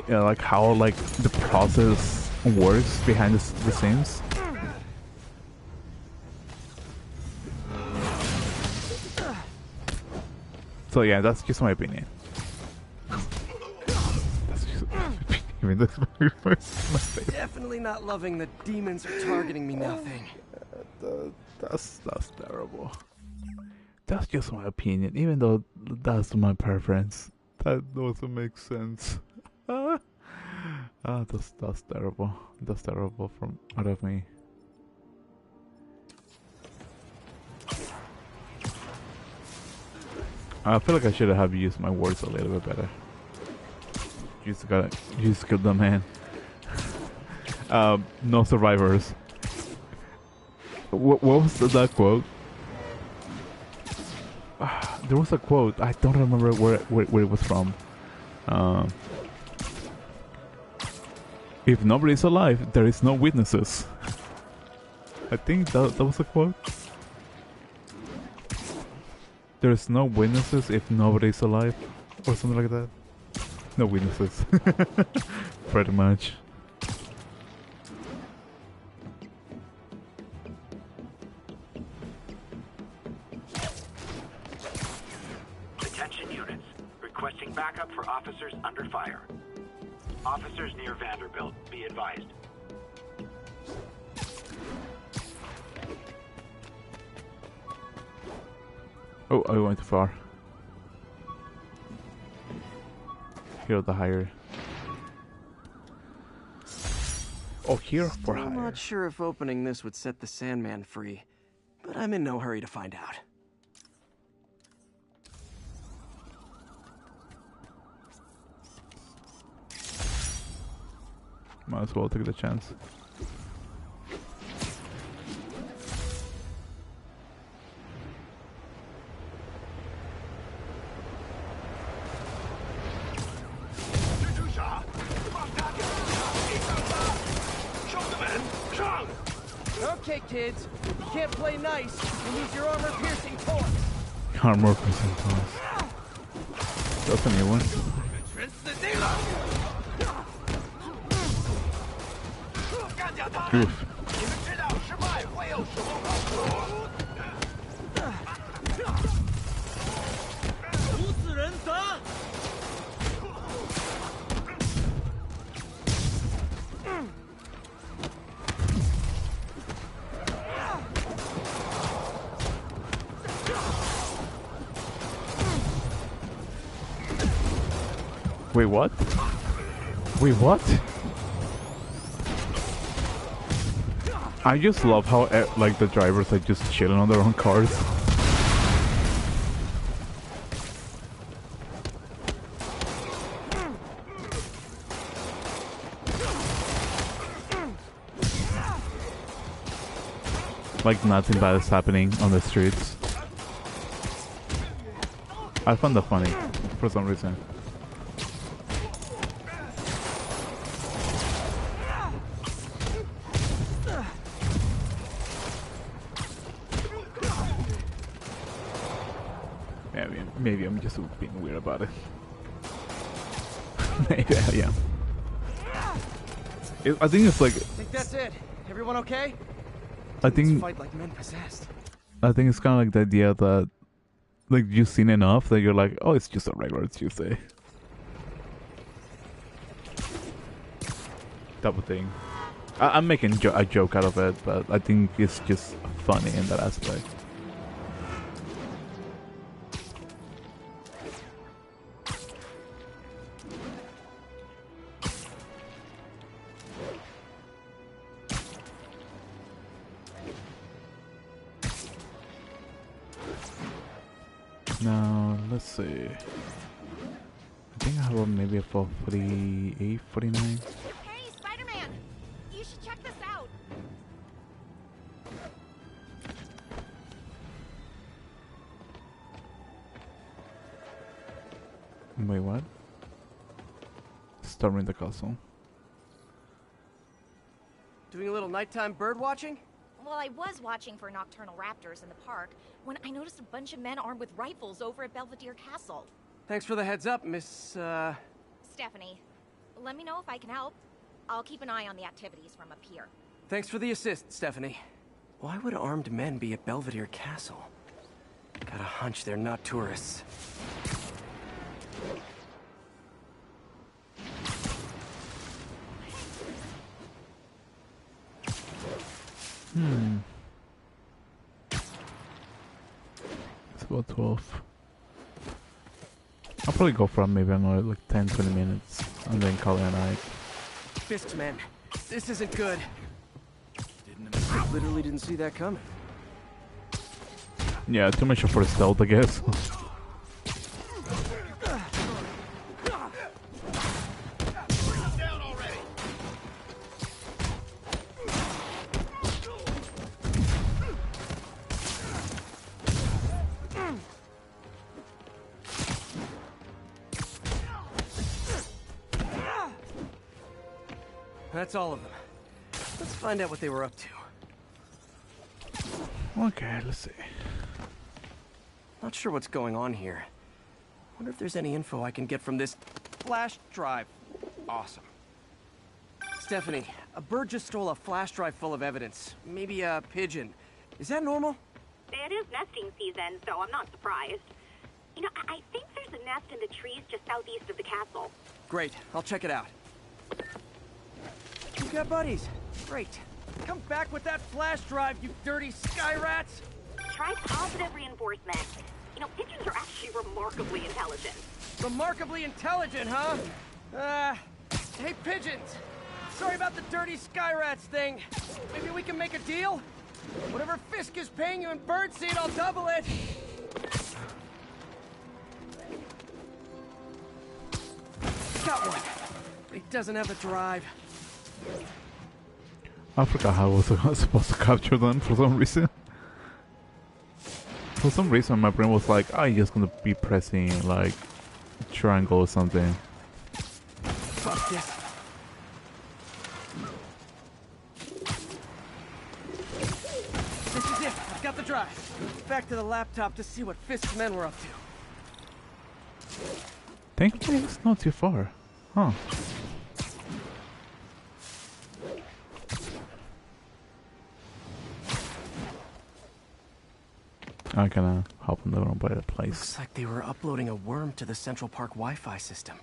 like how like the process works behind the scenes. So yeah, that's just my opinion. That's just I mean, that's my favorite. Definitely not loving the demons are targeting me now thing. That's terrible. That's just my opinion, even though that's my preference. That doesn't make sense. That's terrible. That's terrible from out of me. I feel like I should have used my words a little bit better. You just killed the man. No survivors. What was that quote? There was a quote. I don't remember where it was from. If nobody's alive, there is no witnesses. I think that was a quote. There's no witnesses if nobody's alive, or something like that. No witnesses. Pretty much. Attention units. Requesting backup for officers under fire. Officers near Vanderbilt, be advised. Oh, I went too far. Here the higher. Oh, here for hire. I'm not sure if opening this would set the Sandman free, but but I'm in no hurry to find out. Might as well take the chance. Okay, kids. You can't play nice and use your armor-piercing toys. Armor-piercing toys. That's a new one. Oof. Wait, what? Wait, what? I just love how like the drivers are just chilling on their own cars. Like nothing bad is happening on the streets. I found that funny for some reason. Maybe I'm just being weird about it. Maybe I am. I think it's like. I think that's it. Everyone okay? I think. Fight like men possessed. I think it's kind of like the idea that, like, you've seen enough that you're like, oh, it's just a regular Tuesday. Type of thing. I'm making a joke out of it, but I think it's just funny in that aspect. Now, let's see. I think I have maybe a 48, 49. Hey, Spider-Man! You should check this out. Wait, what? Storming the castle. Doing a little nighttime bird watching? Well, I was watching for nocturnal raptors in the park when I noticed a bunch of men armed with rifles over at Belvedere Castle. Thanks for the heads up, Miss, Stephanie, let me know if I can help. I'll keep an eye on the activities from up here. Thanks for the assist, Stephanie. Why would armed men be at Belvedere Castle? Got a hunch they're not tourists. It's about 12. I'll probably go for maybe another like 10-20 minutes and then call it a night. Fisk's men, this isn't good. Literally didn't see that coming. Yeah, too much for stealth, I guess. That's all of them. Let's find out what they were up to. Okay, let's see. Not sure what's going on here. Wonder if there's any info I can get from this flash drive. Awesome. Stephanie, a bird just stole a flash drive full of evidence. Maybe a pigeon. Is that normal? It is nesting season, so I'm not surprised. You know, I think there's a nest in the trees just southeast of the castle. Great, I'll check it out. You got buddies. Great. Come back with that flash drive, you dirty sky rats! Try positive reinforcement. You know, pigeons are actually remarkably intelligent. Remarkably intelligent, huh? Hey pigeons! Sorry about the dirty sky rats thing. Maybe we can make a deal? Whatever Fisk is paying you in birdseed, I'll double it! Got one. But he doesn't have the drive. I forgot how I was supposed to capture them for some reason. For some reason my brain was like, I'm just gonna be pressing like triangle or something. Fuck this. This is it. I've got the drive. Back to the laptop to see what Fisk's men were up to. Thankfully it's not too far. Huh. I kinda hop on the wrong by the place. Looks like they were uploading a worm to the Central Park Wi-Fi system.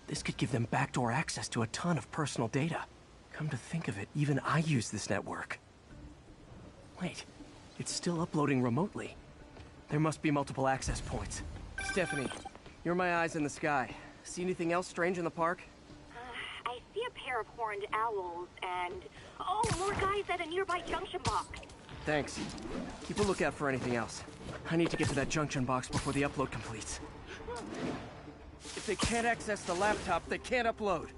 This could give them backdoor access to a ton of personal data. Come to think of it, even I use this network. Wait, it's still uploading remotely. There must be multiple access points. Stephanie, you're my eyes in the sky. See anything else strange in the park? I see a pair of horned owls and... Oh, more guys at a nearby junction box. Thanks. Keep a lookout for anything else. I need to get to that junction box before the upload completes. If they can't access the laptop, they can't upload.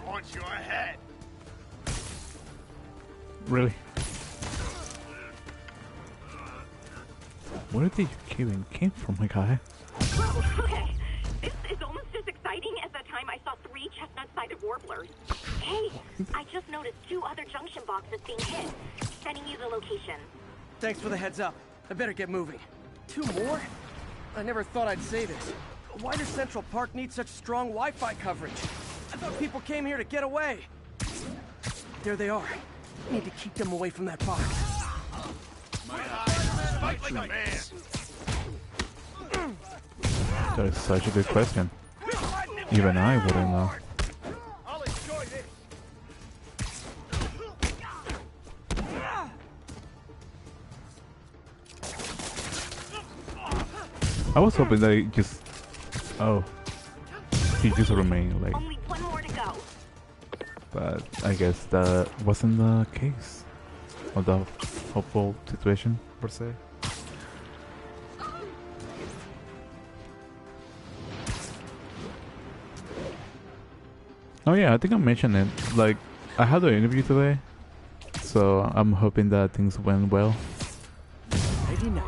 Wants your head. Really? Where did they even came from, my guy? Okay, this is almost as exciting as the time I saw 3 chestnut-sided warblers. Hey, I just noticed 2 other junction boxes being hit. Sending you the location. Thanks for the heads up. I better get moving. 2 more? I never thought I'd say this. Why does Central Park need such strong Wi-Fi coverage? I thought people came here to get away. There they are. Need to keep them away from that box. Fight like a man. That is such a good question. Even I wouldn't know. I'll enjoy this. I was hoping that it just... Oh. He just remained like... Only 1 more to go. But I guess that wasn't the case. Or the hopeful situation, per se. Oh yeah, I think I mentioned it. Like, I had an interview today, so I'm hoping that things went well. Maybe not.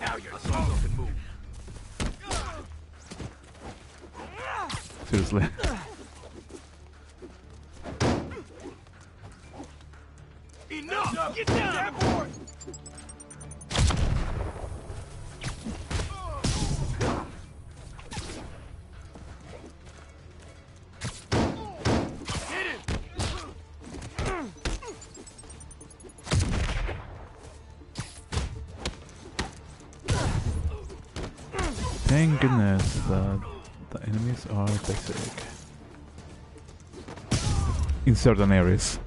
Now your soul can move. Seriously. Enough! Get down! That board! Thank goodness that the enemies are basic. In certain areas.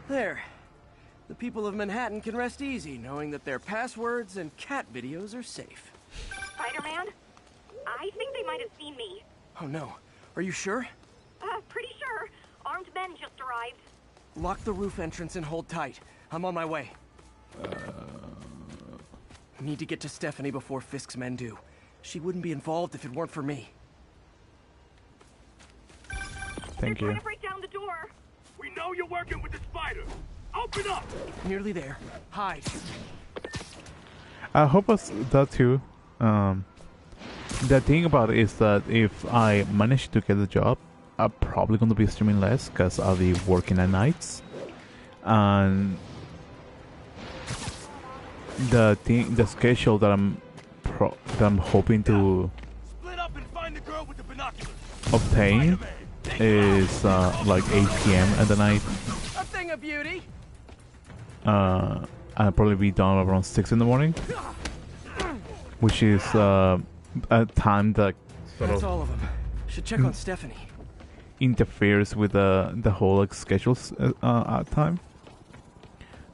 There. The people of Manhattan can rest easy knowing that their passwords and cat videos are safe. Spider-Man? I think they might have seen me. Oh no. Are you sure? Pretty sure. Armed men just arrived. Lock the roof entrance and hold tight. I'm on my way. Need to get to Stephanie before Fisk's men do. She wouldn't be involved if it weren't for me. Thank They're you. trying to break down the door. We know you're working with the spider. Open up! Nearly there. Hide. I hope it's that too. The thing about it is that if I manage to get the job, I'm probably going to be streaming less because I'll be working at nights. And the schedule that I'm hoping to Split up and find the girl with the binoculars. obtain is like 8 p.m. at the night. A thing of beauty. I'll probably be done around 6 in the morning, which is a time that sort That's of all of them. Should check on Stephanie. interferes with the whole like schedules time.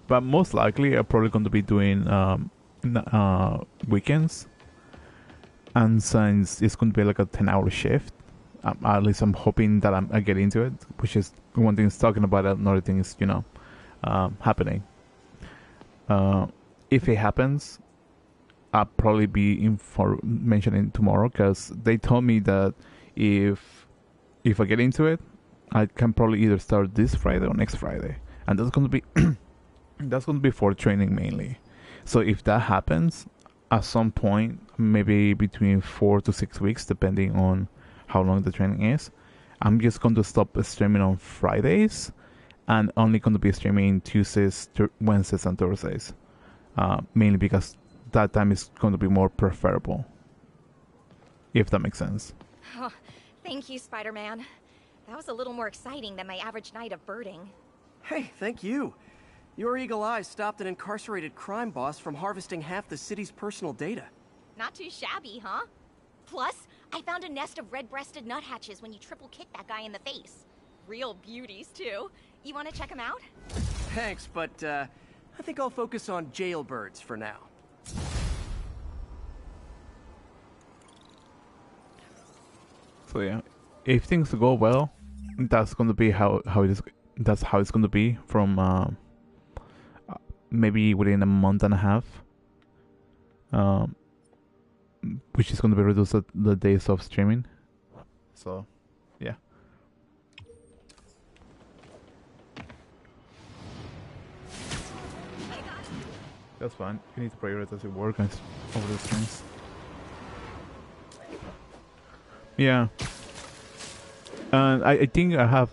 But most likely, I'm probably going to be doing weekends, and since it's going to be like a 10-hour shift, at least I'm hoping that I get into it. Which is one thing is talking about it, another thing is happening. If it happens, I'll probably be mentioning tomorrow, because they told me that if I get into it, I can probably either start this Friday or next Friday, and that's going to be that's going to be for training mainly. So if that happens, at some point, maybe between 4 to 6 weeks, depending on how long the training is, I'm just going to stop streaming on Fridays, and only going to be streaming Tuesdays, Wednesdays, and Thursdays. Mainly because that time is going to be more preferable. If that makes sense. Oh, thank you, Spider-Man. That was a little more exciting than my average night of birding. Hey, thank you. Your eagle eye stopped an incarcerated crime boss from harvesting half the city's personal data. Not too shabby, huh? Plus, I found a nest of red-breasted nuthatches when you triple kicked that guy in the face. Real beauties, too. You want to check them out? Thanks, but I think I'll focus on jailbirds for now. So yeah, if things go well, that's going to be how it is. That's how it's going to be from maybe within a month and a half. Which is going to be reduced the days of streaming. So, yeah. That's fine. You need to prioritize your work and over those things. Yeah. And I think I have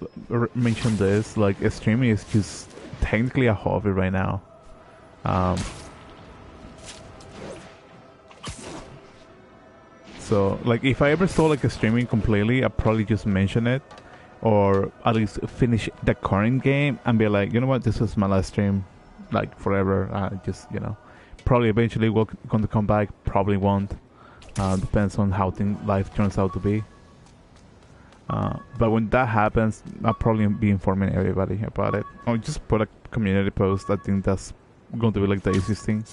mentioned this, like streaming is just technically a hobby right now. So, like, if I ever saw like a streaming completely, I'd probably just mention it, or at least finish the current game and be like, you know what, this is my last stream, like forever. Just probably eventually we're going to come back. Probably won't. Depends on how life turns out to be. But when that happens, I'll probably be informing everybody about it. Or just put a community post. I think that's going to be like the easiest thing.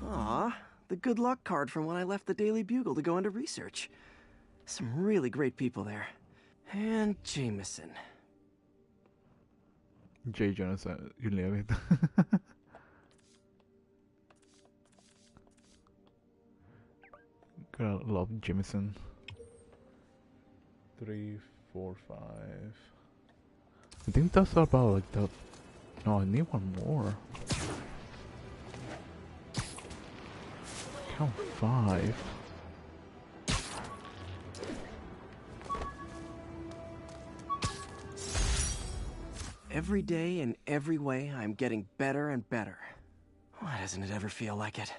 Aw, the good luck card from when I left the Daily Bugle to go into research. Some really great people there. And Jameson. J. Jonas, you love it. Gotta love Jameson. 3, 4, 5. I think that's about like the. No, I need one more. Count 5. Every day in every way, I'm getting better and better. Why doesn't it ever feel like it?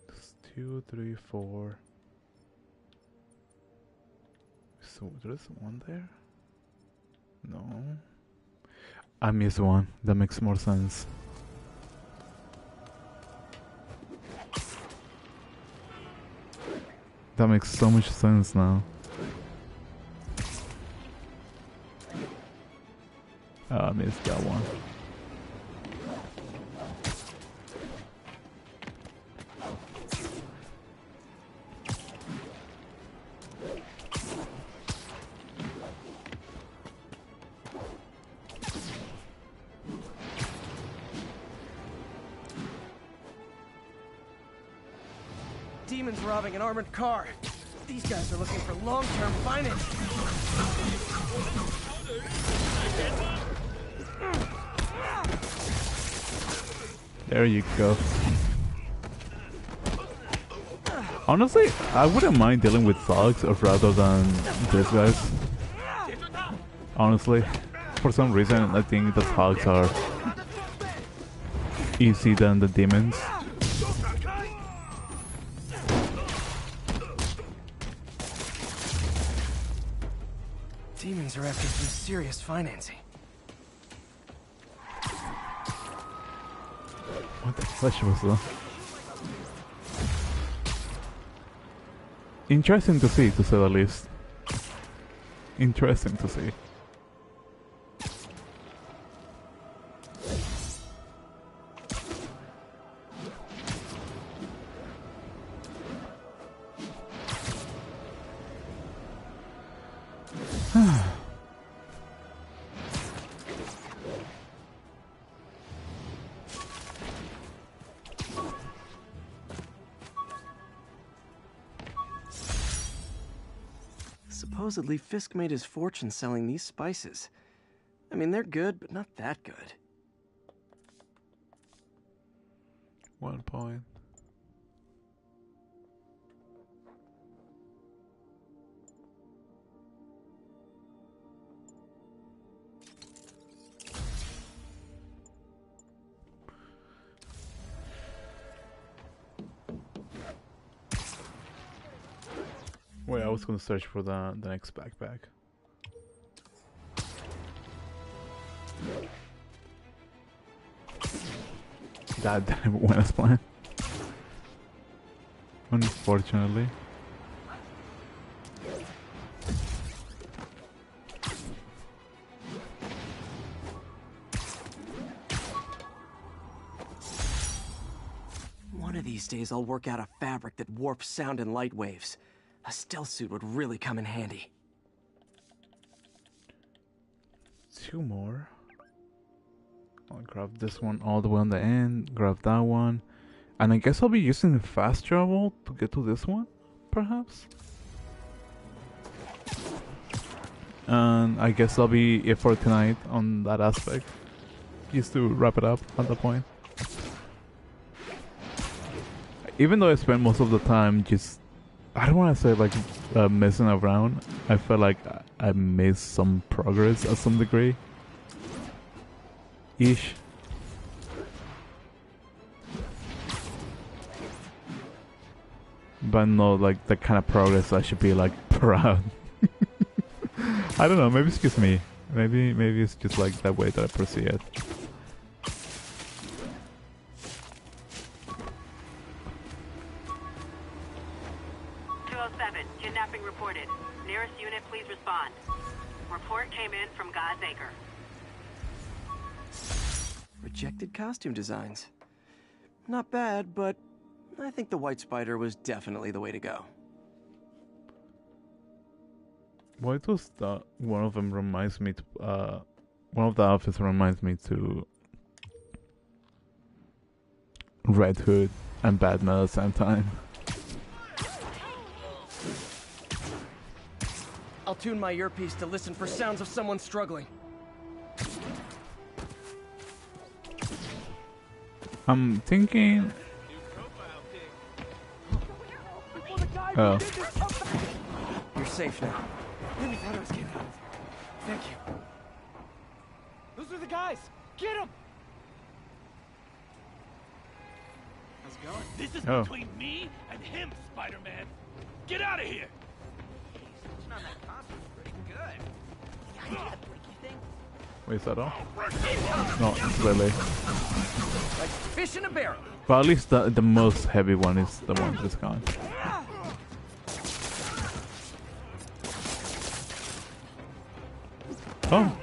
It's 2, 3, 4. So there's one there? No. I missed one. That makes more sense. That makes so much sense now. I missed that one. Demons robbing an armored car. These guys are looking for long-term finance. There you go. Honestly, I wouldn't mind dealing with thugs rather than these guys. Honestly, for some reason, I think the thugs are easier than the demons. Demons are after some serious financing. What the flesh was that? Interesting to see, to say the least. Interesting to see. Supposedly, Fisk made his fortune selling these spices. I mean, they're good, but not that good. 1 point. Wait, I was gonna search for the next backpack. That didn't went as planned. Unfortunately. One of these days, I'll work out a fabric that warps sound and light waves. A stealth suit would really come in handy. 2 more. I'll grab this one all the way on the end, grab that one. And I guess I'll be using the fast travel to get to this one, perhaps? And I guess I'll be it for tonight on that aspect. Just to wrap it up at that point. Even though I spent most of the time just, I don't want to say like messing around, I felt like I missed some progress at some degree. Ish. But not like the kind of progress I should be like proud. I don't know, maybe it's just me. Maybe it's just like that way that I perceive it. Kidnapping reported. Nearest unit, please respond. Report came in from God's Acre. Rejected costume designs. Not bad, but I think the White Spider was definitely the way to go. Why does that one of them reminds me to one of the outfits reminds me to Red Hood and Batman at the same time. I'll tune my earpiece to listen for sounds of someone struggling. I'm thinking. Oh. You're safe now. Really thought I was getting out. Thank you. Those are the guys. Get them. How's it going? This is between me and him, Spider-Man. Get out of here. Wait, is that all? No, really. Like fish in a barrel. But at least the most heavy one is the one that's gone. Oh.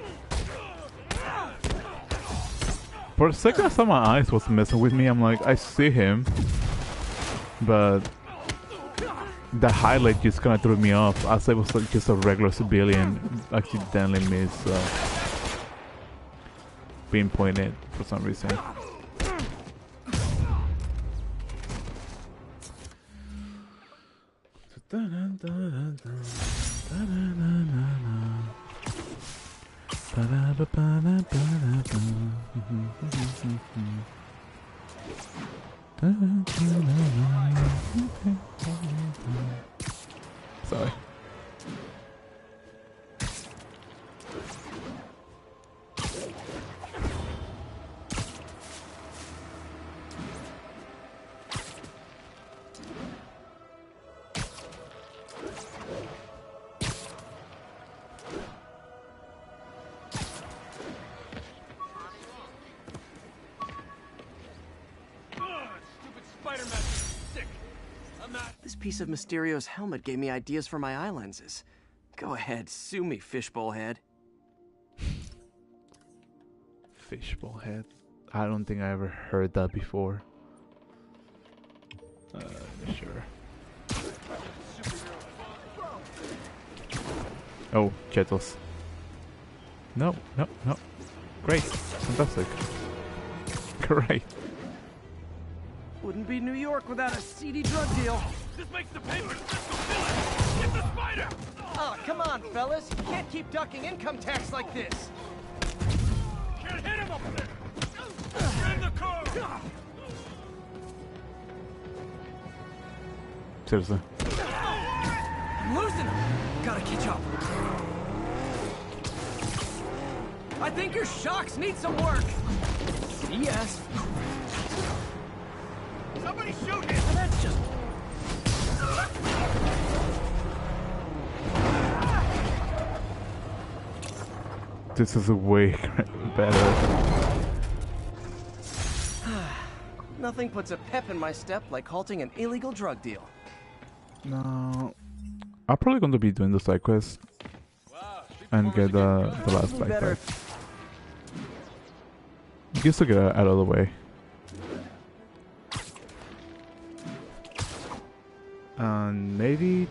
For a second I thought my eyes was messing with me. I'm like, I see him. But the highlight just kind of threw me off. As I was like just a regular civilian, accidentally missed pinpointed for some reason. Sorry. This piece of Mysterio's helmet gave me ideas for my eye lenses. Go ahead, sue me, fishbowl head. Fishbowl head? I don't think I ever heard that before. Sure. Oh, Chetos. No, no, no. Great. Fantastic. Great. Wouldn't be New York without a seedy drug deal. This makes the paper. Let's go kill it. Get the spider. Oh, come on, fellas. You can't keep ducking income tax like this. Can't hit him up there. Get in the car. Seriously. I'm losing him. Gotta catch up. I think your shocks need some work. Yes. Somebody shoot him. That's just... This is a way better. Nothing puts a pep in my step like halting an illegal drug deal. No. I'm probably going to be doing the side quest and get the last backpack. Just to get out of the way. And maybe...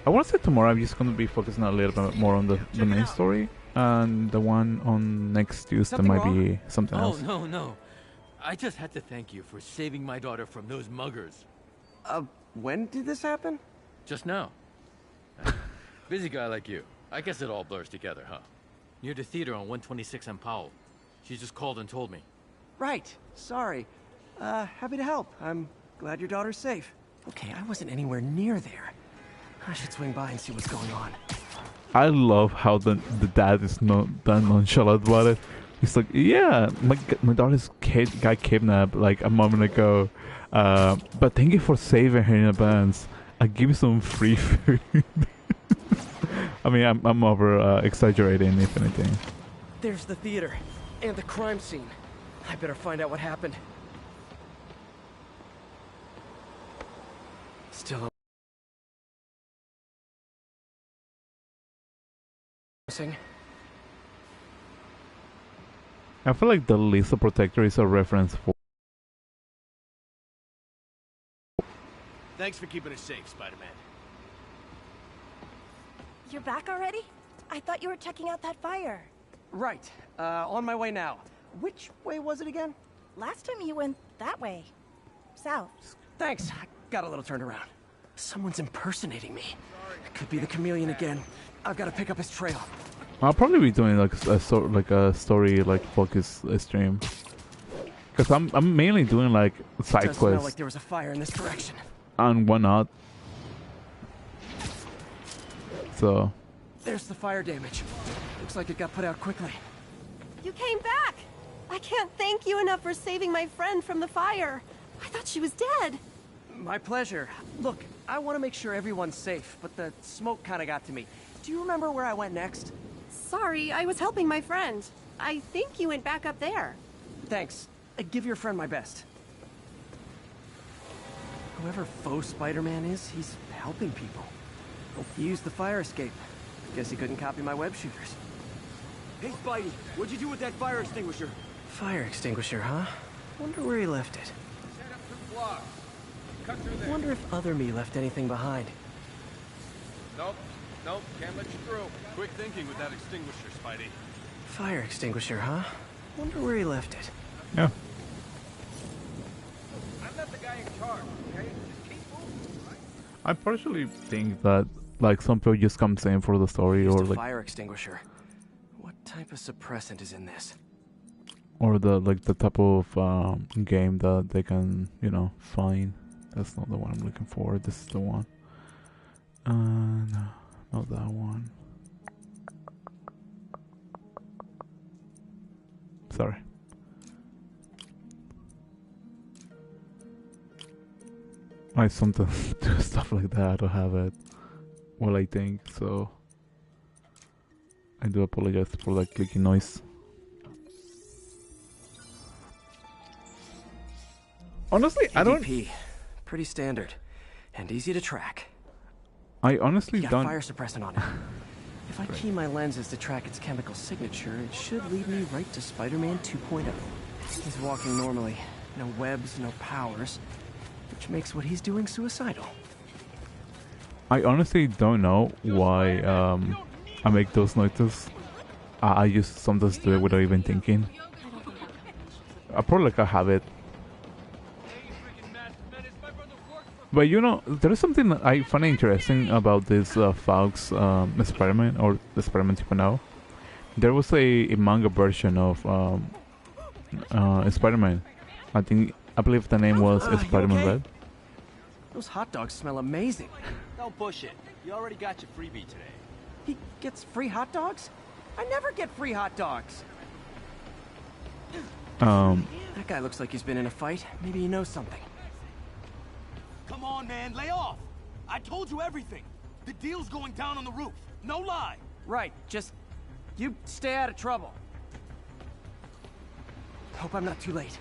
I want to say tomorrow I'm just going to be focusing a little bit more on the main story. And the one on next Tuesday might be something else. Oh, no. I just had to thank you for saving my daughter from those muggers. When did this happen? Just now. Busy guy like you. I guess it all blurs together, huh? Near the theater on 126 and Powell. She just called and told me. Right. Sorry. Happy to help. I'm glad your daughter's safe. Okay, I wasn't anywhere near there. I should swing by and see what's going on. I love how the dad is not that nonchalant about it. He's like, yeah, my daughter's got kidnapped like a moment ago. But thank you for saving her in advance. I'll give you some free food. I mean, I'm over exaggerating, if anything. There's the theater and the crime scene. I better find out what happened. Still missing. I feel like the Lisa Protector is a reference for... Thanks for keeping us safe, Spider-Man. You're back already? I thought you were checking out that fire. Right. On my way now. Which way was it again? Last time you went that way. South. Thanks. I got a little turned around. Someone's impersonating me. It could be the chameleon again. I've got to pick up his trail. I'll probably be doing like a story focus stream. Cause I'm mainly doing like side Does smell quests like there was a fire in this direction. and whatnot. So There's the fire damage. Looks like it got put out quickly. You came back! I can't thank you enough for saving my friend from the fire. I thought she was dead. My pleasure. Look, I want to make sure everyone's safe, but the smoke kind of got to me. Do you remember where I went next? Sorry, I was helping my friend. I think you went back up there. Thanks. Give your friend my best. Whoever faux Spider-Man is, he's helping people. He used the fire escape. Guess he couldn't copy my web shooters. Hey, Spidey, what'd you do with that fire extinguisher? Fire extinguisher, huh? Wonder where he left it. Set up 2 blocks. Cut through there. Wonder if other me left anything behind. Nope, can't let you through. Quick thinking with that extinguisher, Spidey. Fire extinguisher, huh? Wonder where he left it. yeah. I'm not the guy in charge, okay? Just keep moving, right? I partially think that like some people just come in for the story Used or a like fire extinguisher. What type of suppressant is in this? or the type of game that they can find. That's not the one I'm looking for. This is the one. No, not that one. Sorry. I sometimes do stuff like that. I don't have it. Well, I think so. I do apologize for that clicking noise. Honestly, I don't. PvP. Pretty standard and easy to track. I honestly Got don't. fire suppressant on it. If I key my lenses to track its chemical signature, it should lead me right to Spider-Man 2.0. He's walking normally. No webs, no powers. Which makes what he's doing suicidal. I honestly don't know why I make those noises. I just sometimes do it without even thinking. I probably like a habit. But you know, there is something that I find interesting about this Fawkes experiment, or the experiment you know. There was a manga version of Spider-Man. I believe the name was Spider-Man okay? Red. Those hot dogs smell amazing. Don't push it. You already got your freebie today. He gets free hot dogs? I never get free hot dogs. That guy looks like he's been in a fight. Maybe he knows something. Come on, man, lay off. I told you everything. The deal's going down on the roof. No lie. Right, just... you stay out of trouble. Hope I'm not too late.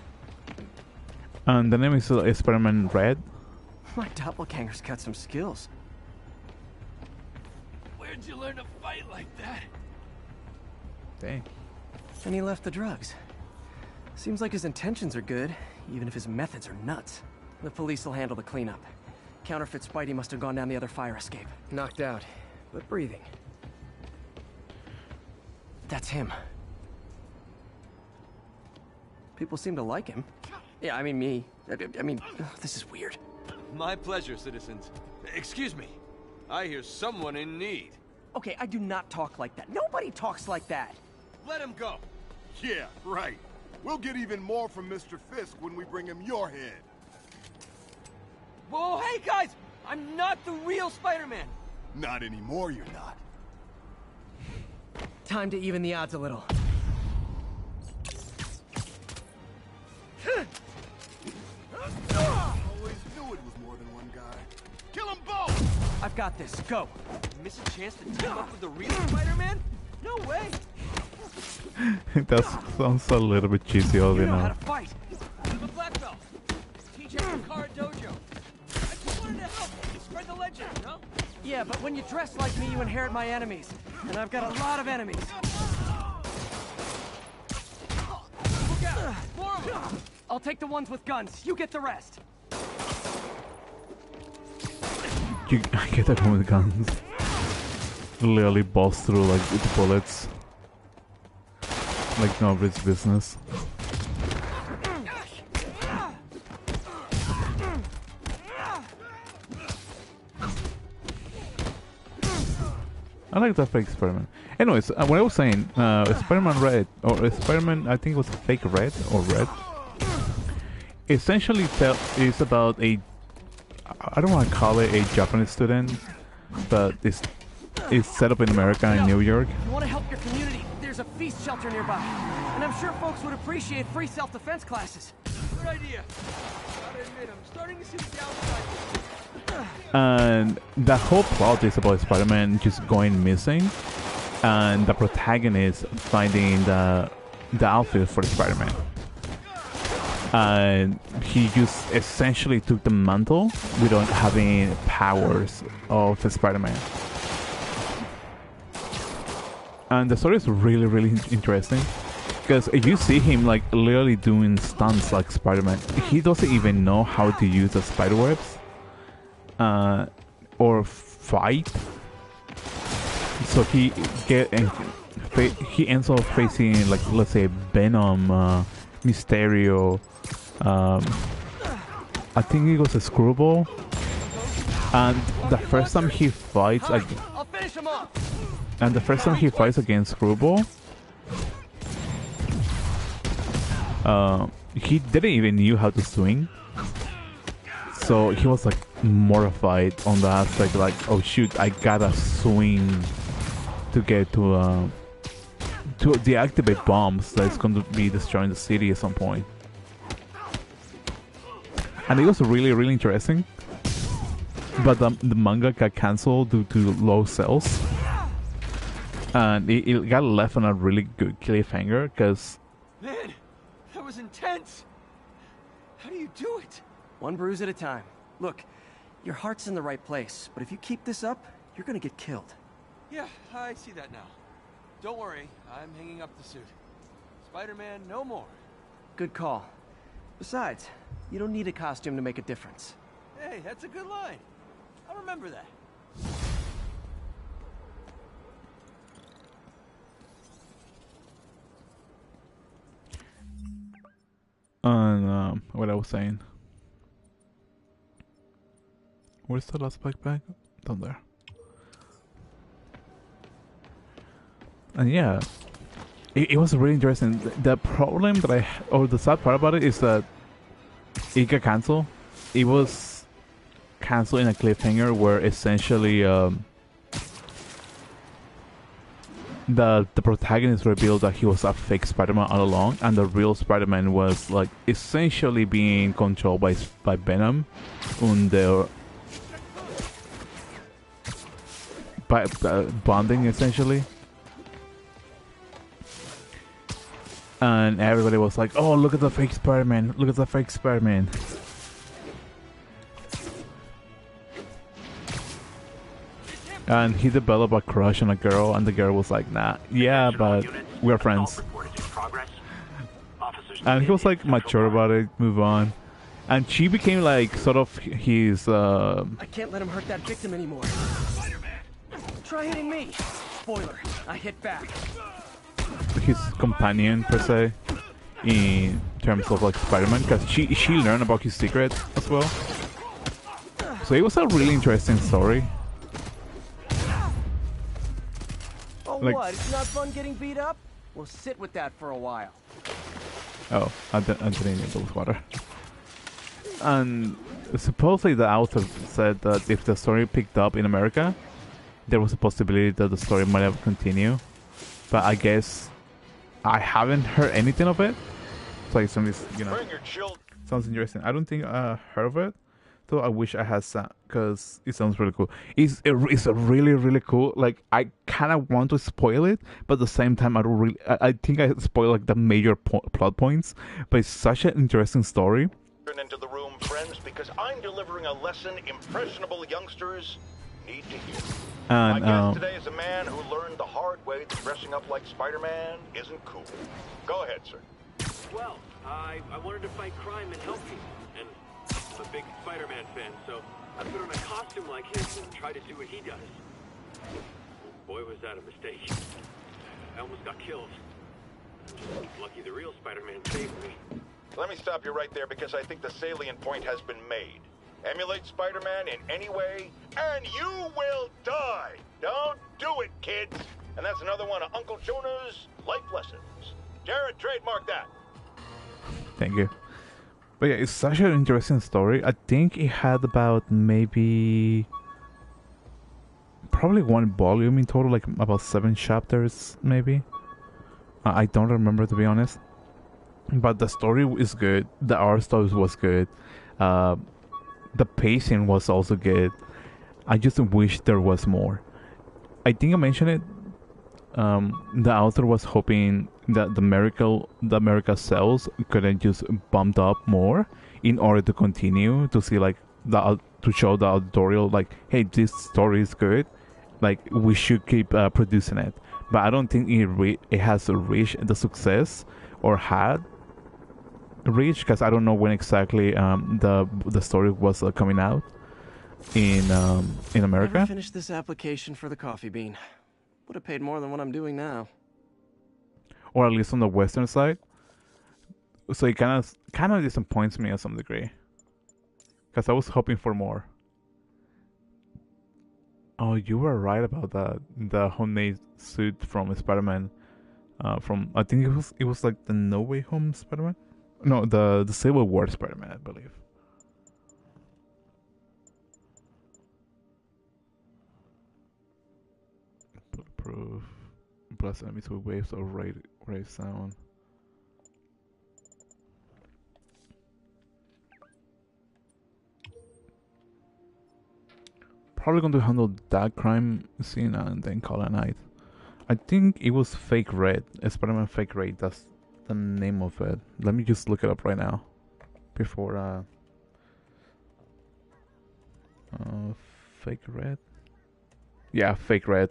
And the name is Spider-Man Red. My doppelganger's got some skills. Where'd you learn to fight like that? Dang. And he left the drugs. Seems like his intentions are good, even if his methods are nuts. The police will handle the cleanup. Counterfeit Spidey must have gone down the other fire escape. Knocked out, but breathing. That's him. People seem to like him. Yeah, I mean me. I mean, this is weird. My pleasure, citizens. Excuse me. I hear someone in need. Okay, I do not talk like that. Nobody talks like that. Let him go. Yeah, right. We'll get even more from Mr. Fisk when we bring him your head. Whoa, hey guys! I'm not the real Spider-Man! Not anymore, you're not. Time to even the odds a little. Always knew it was more than one guy. Kill them both! I've got this. Go. Miss a chance to team up with the real Spider-Man? No way! That sounds a little bit cheesy, You already know how now. to fight. I'm a black belt. Teach at the Car Dojo. I just wanted to help. Spread the legend, you know? Yeah, but when you dress like me, you inherit my enemies. And I've got a lot of enemies. Look out! More of them! I'll take the ones with guns. You get the rest. I get that one with guns. Literally balls through like with the bullets. Like nobody's business. I like that fake Spider-Man. Anyways, what I was saying, Spider-Man Red, or Spider-Man, I think it was fake Red, or Red, essentially is about a, I don't want to call it a Japanese student, but it's set up in America, in New York. You want to help your community? There's a feast shelter nearby. And I'm sure folks would appreciate free self-defense classes. Good idea. Gotta admit, I'm starting to see the downside. And the whole plot is about Spider-Man just going missing, and the protagonist finding the outfit for Spider-Man. And he just essentially took the mantle without having powers of Spider-Man. And the story is really, really interesting, because if you see him like literally doing stunts like Spider-Man, he doesn't even know how to use the spider webs. Or fight, so he ends up facing, like, let's say Venom, Mysterio. I think it was a Screwball, and the first time he fights, I'll finish him off. and the first time he fights against Screwball, he didn't even knew how to swing. So he was like mortified on the aspect, like, oh shoot, I gotta swing to get to deactivate bombs that's going to be destroying the city at some point. And it was really, really interesting. But the manga got cancelled due to low sales. And it got left on a really good cliffhanger, because... Man, that was intense. How do you do it? One bruise at a time. Look, your heart's in the right place, but if you keep this up, you're gonna get killed. Yeah, I see that now. Don't worry, I'm hanging up the suit. Spider-Man, no more. Good call. Besides, you don't need a costume to make a difference. Hey, that's a good line. I'll remember that. And what I was saying. Where's the last backpack? Down there. And yeah, it was really interesting. The problem that or the sad part about it is that it got cancelled. It was cancelled in a cliffhanger where essentially the protagonist revealed that he was a fake Spider-Man all along, and the real Spider-Man was like essentially being controlled by Venom, by bonding essentially. And everybody was like, "Oh, look at the fake Spider-Man! Look at the fake Spider-Man!" And he developed a crush on a girl, and the girl was like, "Nah, yeah, but we're friends." And he was like mature about it, move on. And she became like sort of his. I can't let him hurt that victim anymore. Try hitting me. Spoiler, I hit back. His companion per se, in terms of like Spider-Man, because she learned about his secret as well. So it was a really interesting story. Oh, like, what? It's not fun getting beat up? We'll sit with that for a while. Oh, I didn't need those water. And supposedly the author said that if the story picked up in America, there was a possibility that the story might have continued. But I guess I haven't heard anything of it. So it's something, you know, sounds interesting. I don't think I heard of it, though. I wish I had some, because it sounds really cool. It's a really cool. Like, I kind of want to spoil it, but at the same time, I don't really. I think I spoil like the major plot points. But it's such an interesting story. Turn into the room, friends, because I'm delivering a lesson impressionable youngsters need to hear. And, my guest today is a man who learned the hard way that dressing up like Spider-Man isn't cool. Go ahead, sir. Well, I wanted to fight crime and help people, and I'm a big Spider-Man fan, so I put on a costume like his and tried to do what he does. Boy, was that a mistake. I almost got killed. I'm just lucky the real Spider-Man saved me. Let me stop you right there, because I think the salient point has been made. Emulate Spider-Man in any way, and you will die. Don't do it, kids. And that's another one of Uncle Jonah's life lessons. Jared, trademark that. Thank you. But yeah, it's such an interesting story. I think it had about maybe probably one volume in total, like about 7 chapters, maybe. I don't remember, to be honest. But the story is good. The art style was good. The pacing was also good. I just wish there was more. I think I mentioned it. The author was hoping that the America sales couldn't just bumped up more in order to continue to see like to show the auditorial like, hey, this story is good. Like, we should keep producing it. But I don't think it has reached the success or had reached, because I don't know when exactly the story was coming out in America. Never finished this application for the coffee bean. Would have paid more than what I'm doing now. Or at least on the Western side. So it kind of disappoints me at some degree, because I was hoping for more. Oh, you were right about that. The homemade suit from Spider-Man. From, I think it was like the No Way Home Spider-Man. No, the Civil War Spider-Man, I believe. Bulletproof. Blast enemies with waves of ray sound. Probably going to handle that crime scene and then call it a night. I think it was Fake Red. Spider-Man Fake Red. That's the name of it. Let me just look it up right now. Before Fake Red. Yeah, Fake Red.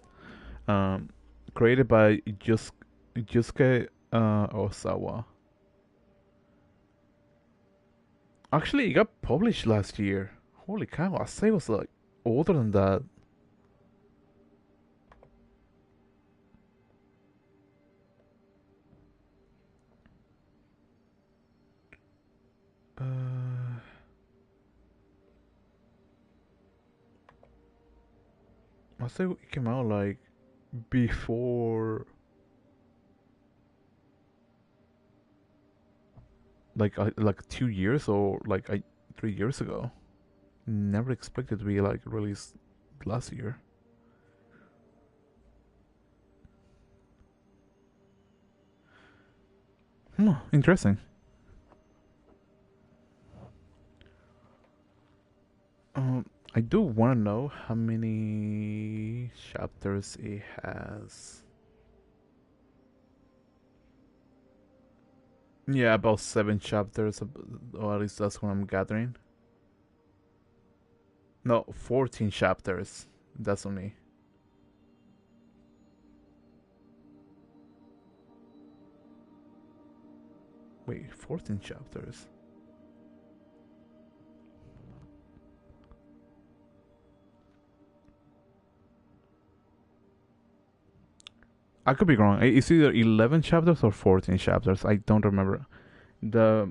Created by Yusuke Osawa. Actually, it got published last year. Holy cow! I say it was like older than that. I say it came out like before, like 2 years or like 3 years ago. Never expected to be like released last year. Interesting. I do want to know how many chapters it has. Yeah, about 7 chapters, or at least that's what I'm gathering. No, 14 chapters. That's only. Wait, 14 chapters. I could be wrong. It's either 11 chapters or 14 chapters. I don't remember. The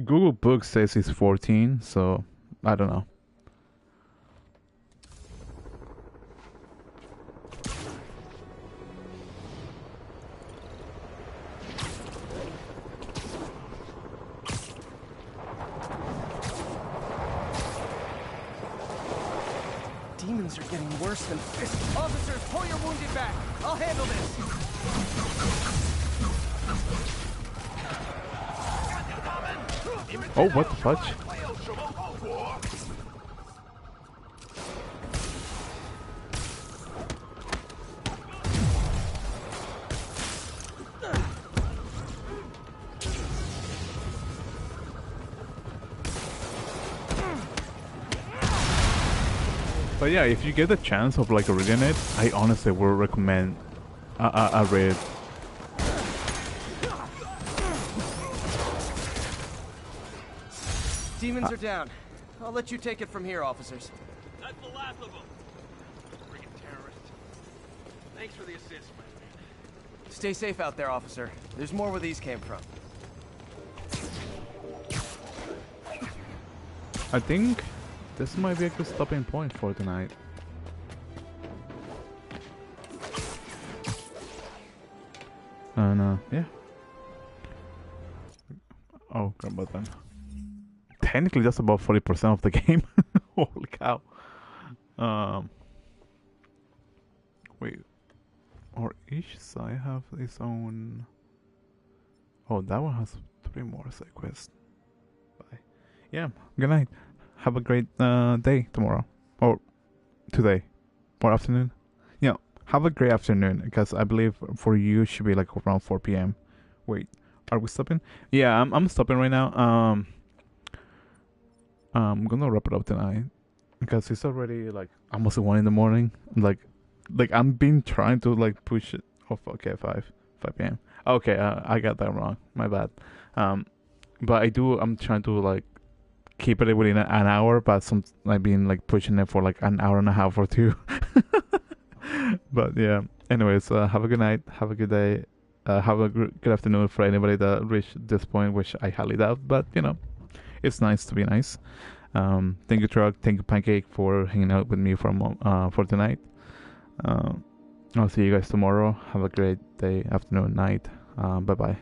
Google book says it's 14, so I don't know. Demons are getting worse than fists. Officers, pull your wounded back. I'll handle this. Oh, what the fudge? But yeah, if you get the chance of like reading it, I honestly would recommend a read. Demons are down. I'll let you take it from here, officers. That's the last of them. Friggin' terrorists. Thanks for the assist, man. Stay safe out there, officer. There's more where these came from. I think this might be a good stopping point for tonight. And yeah. Oh, grab button. Technically, that's about 40% of the game. Holy cow! Wait, or each side have its own. Oh, that one has 3 more side quests. Bye. Yeah. Good night. Have a great day tomorrow, or today, or afternoon. Yeah, have a great afternoon, because I believe for you it should be like around 4 p.m. Wait, are we stopping? Yeah, I'm stopping right now. I'm gonna wrap it up tonight because it's already like almost 1 in the morning. Like I'm been trying to like push it. Oh, okay, 5 p.m. Okay, I got that wrong. My bad. But I'm trying to like keep it within an hour, but I've been like pushing it for like an hour and a half or 2. But yeah. Anyways, have a good night. Have a good day. Have a good afternoon for anybody that reached this point, which I highly doubt. But you know, it's nice to be nice. Thank you, Truck. Thank you, Pancake, for hanging out with me for tonight. I'll see you guys tomorrow. Have a great day, afternoon, night. Bye bye.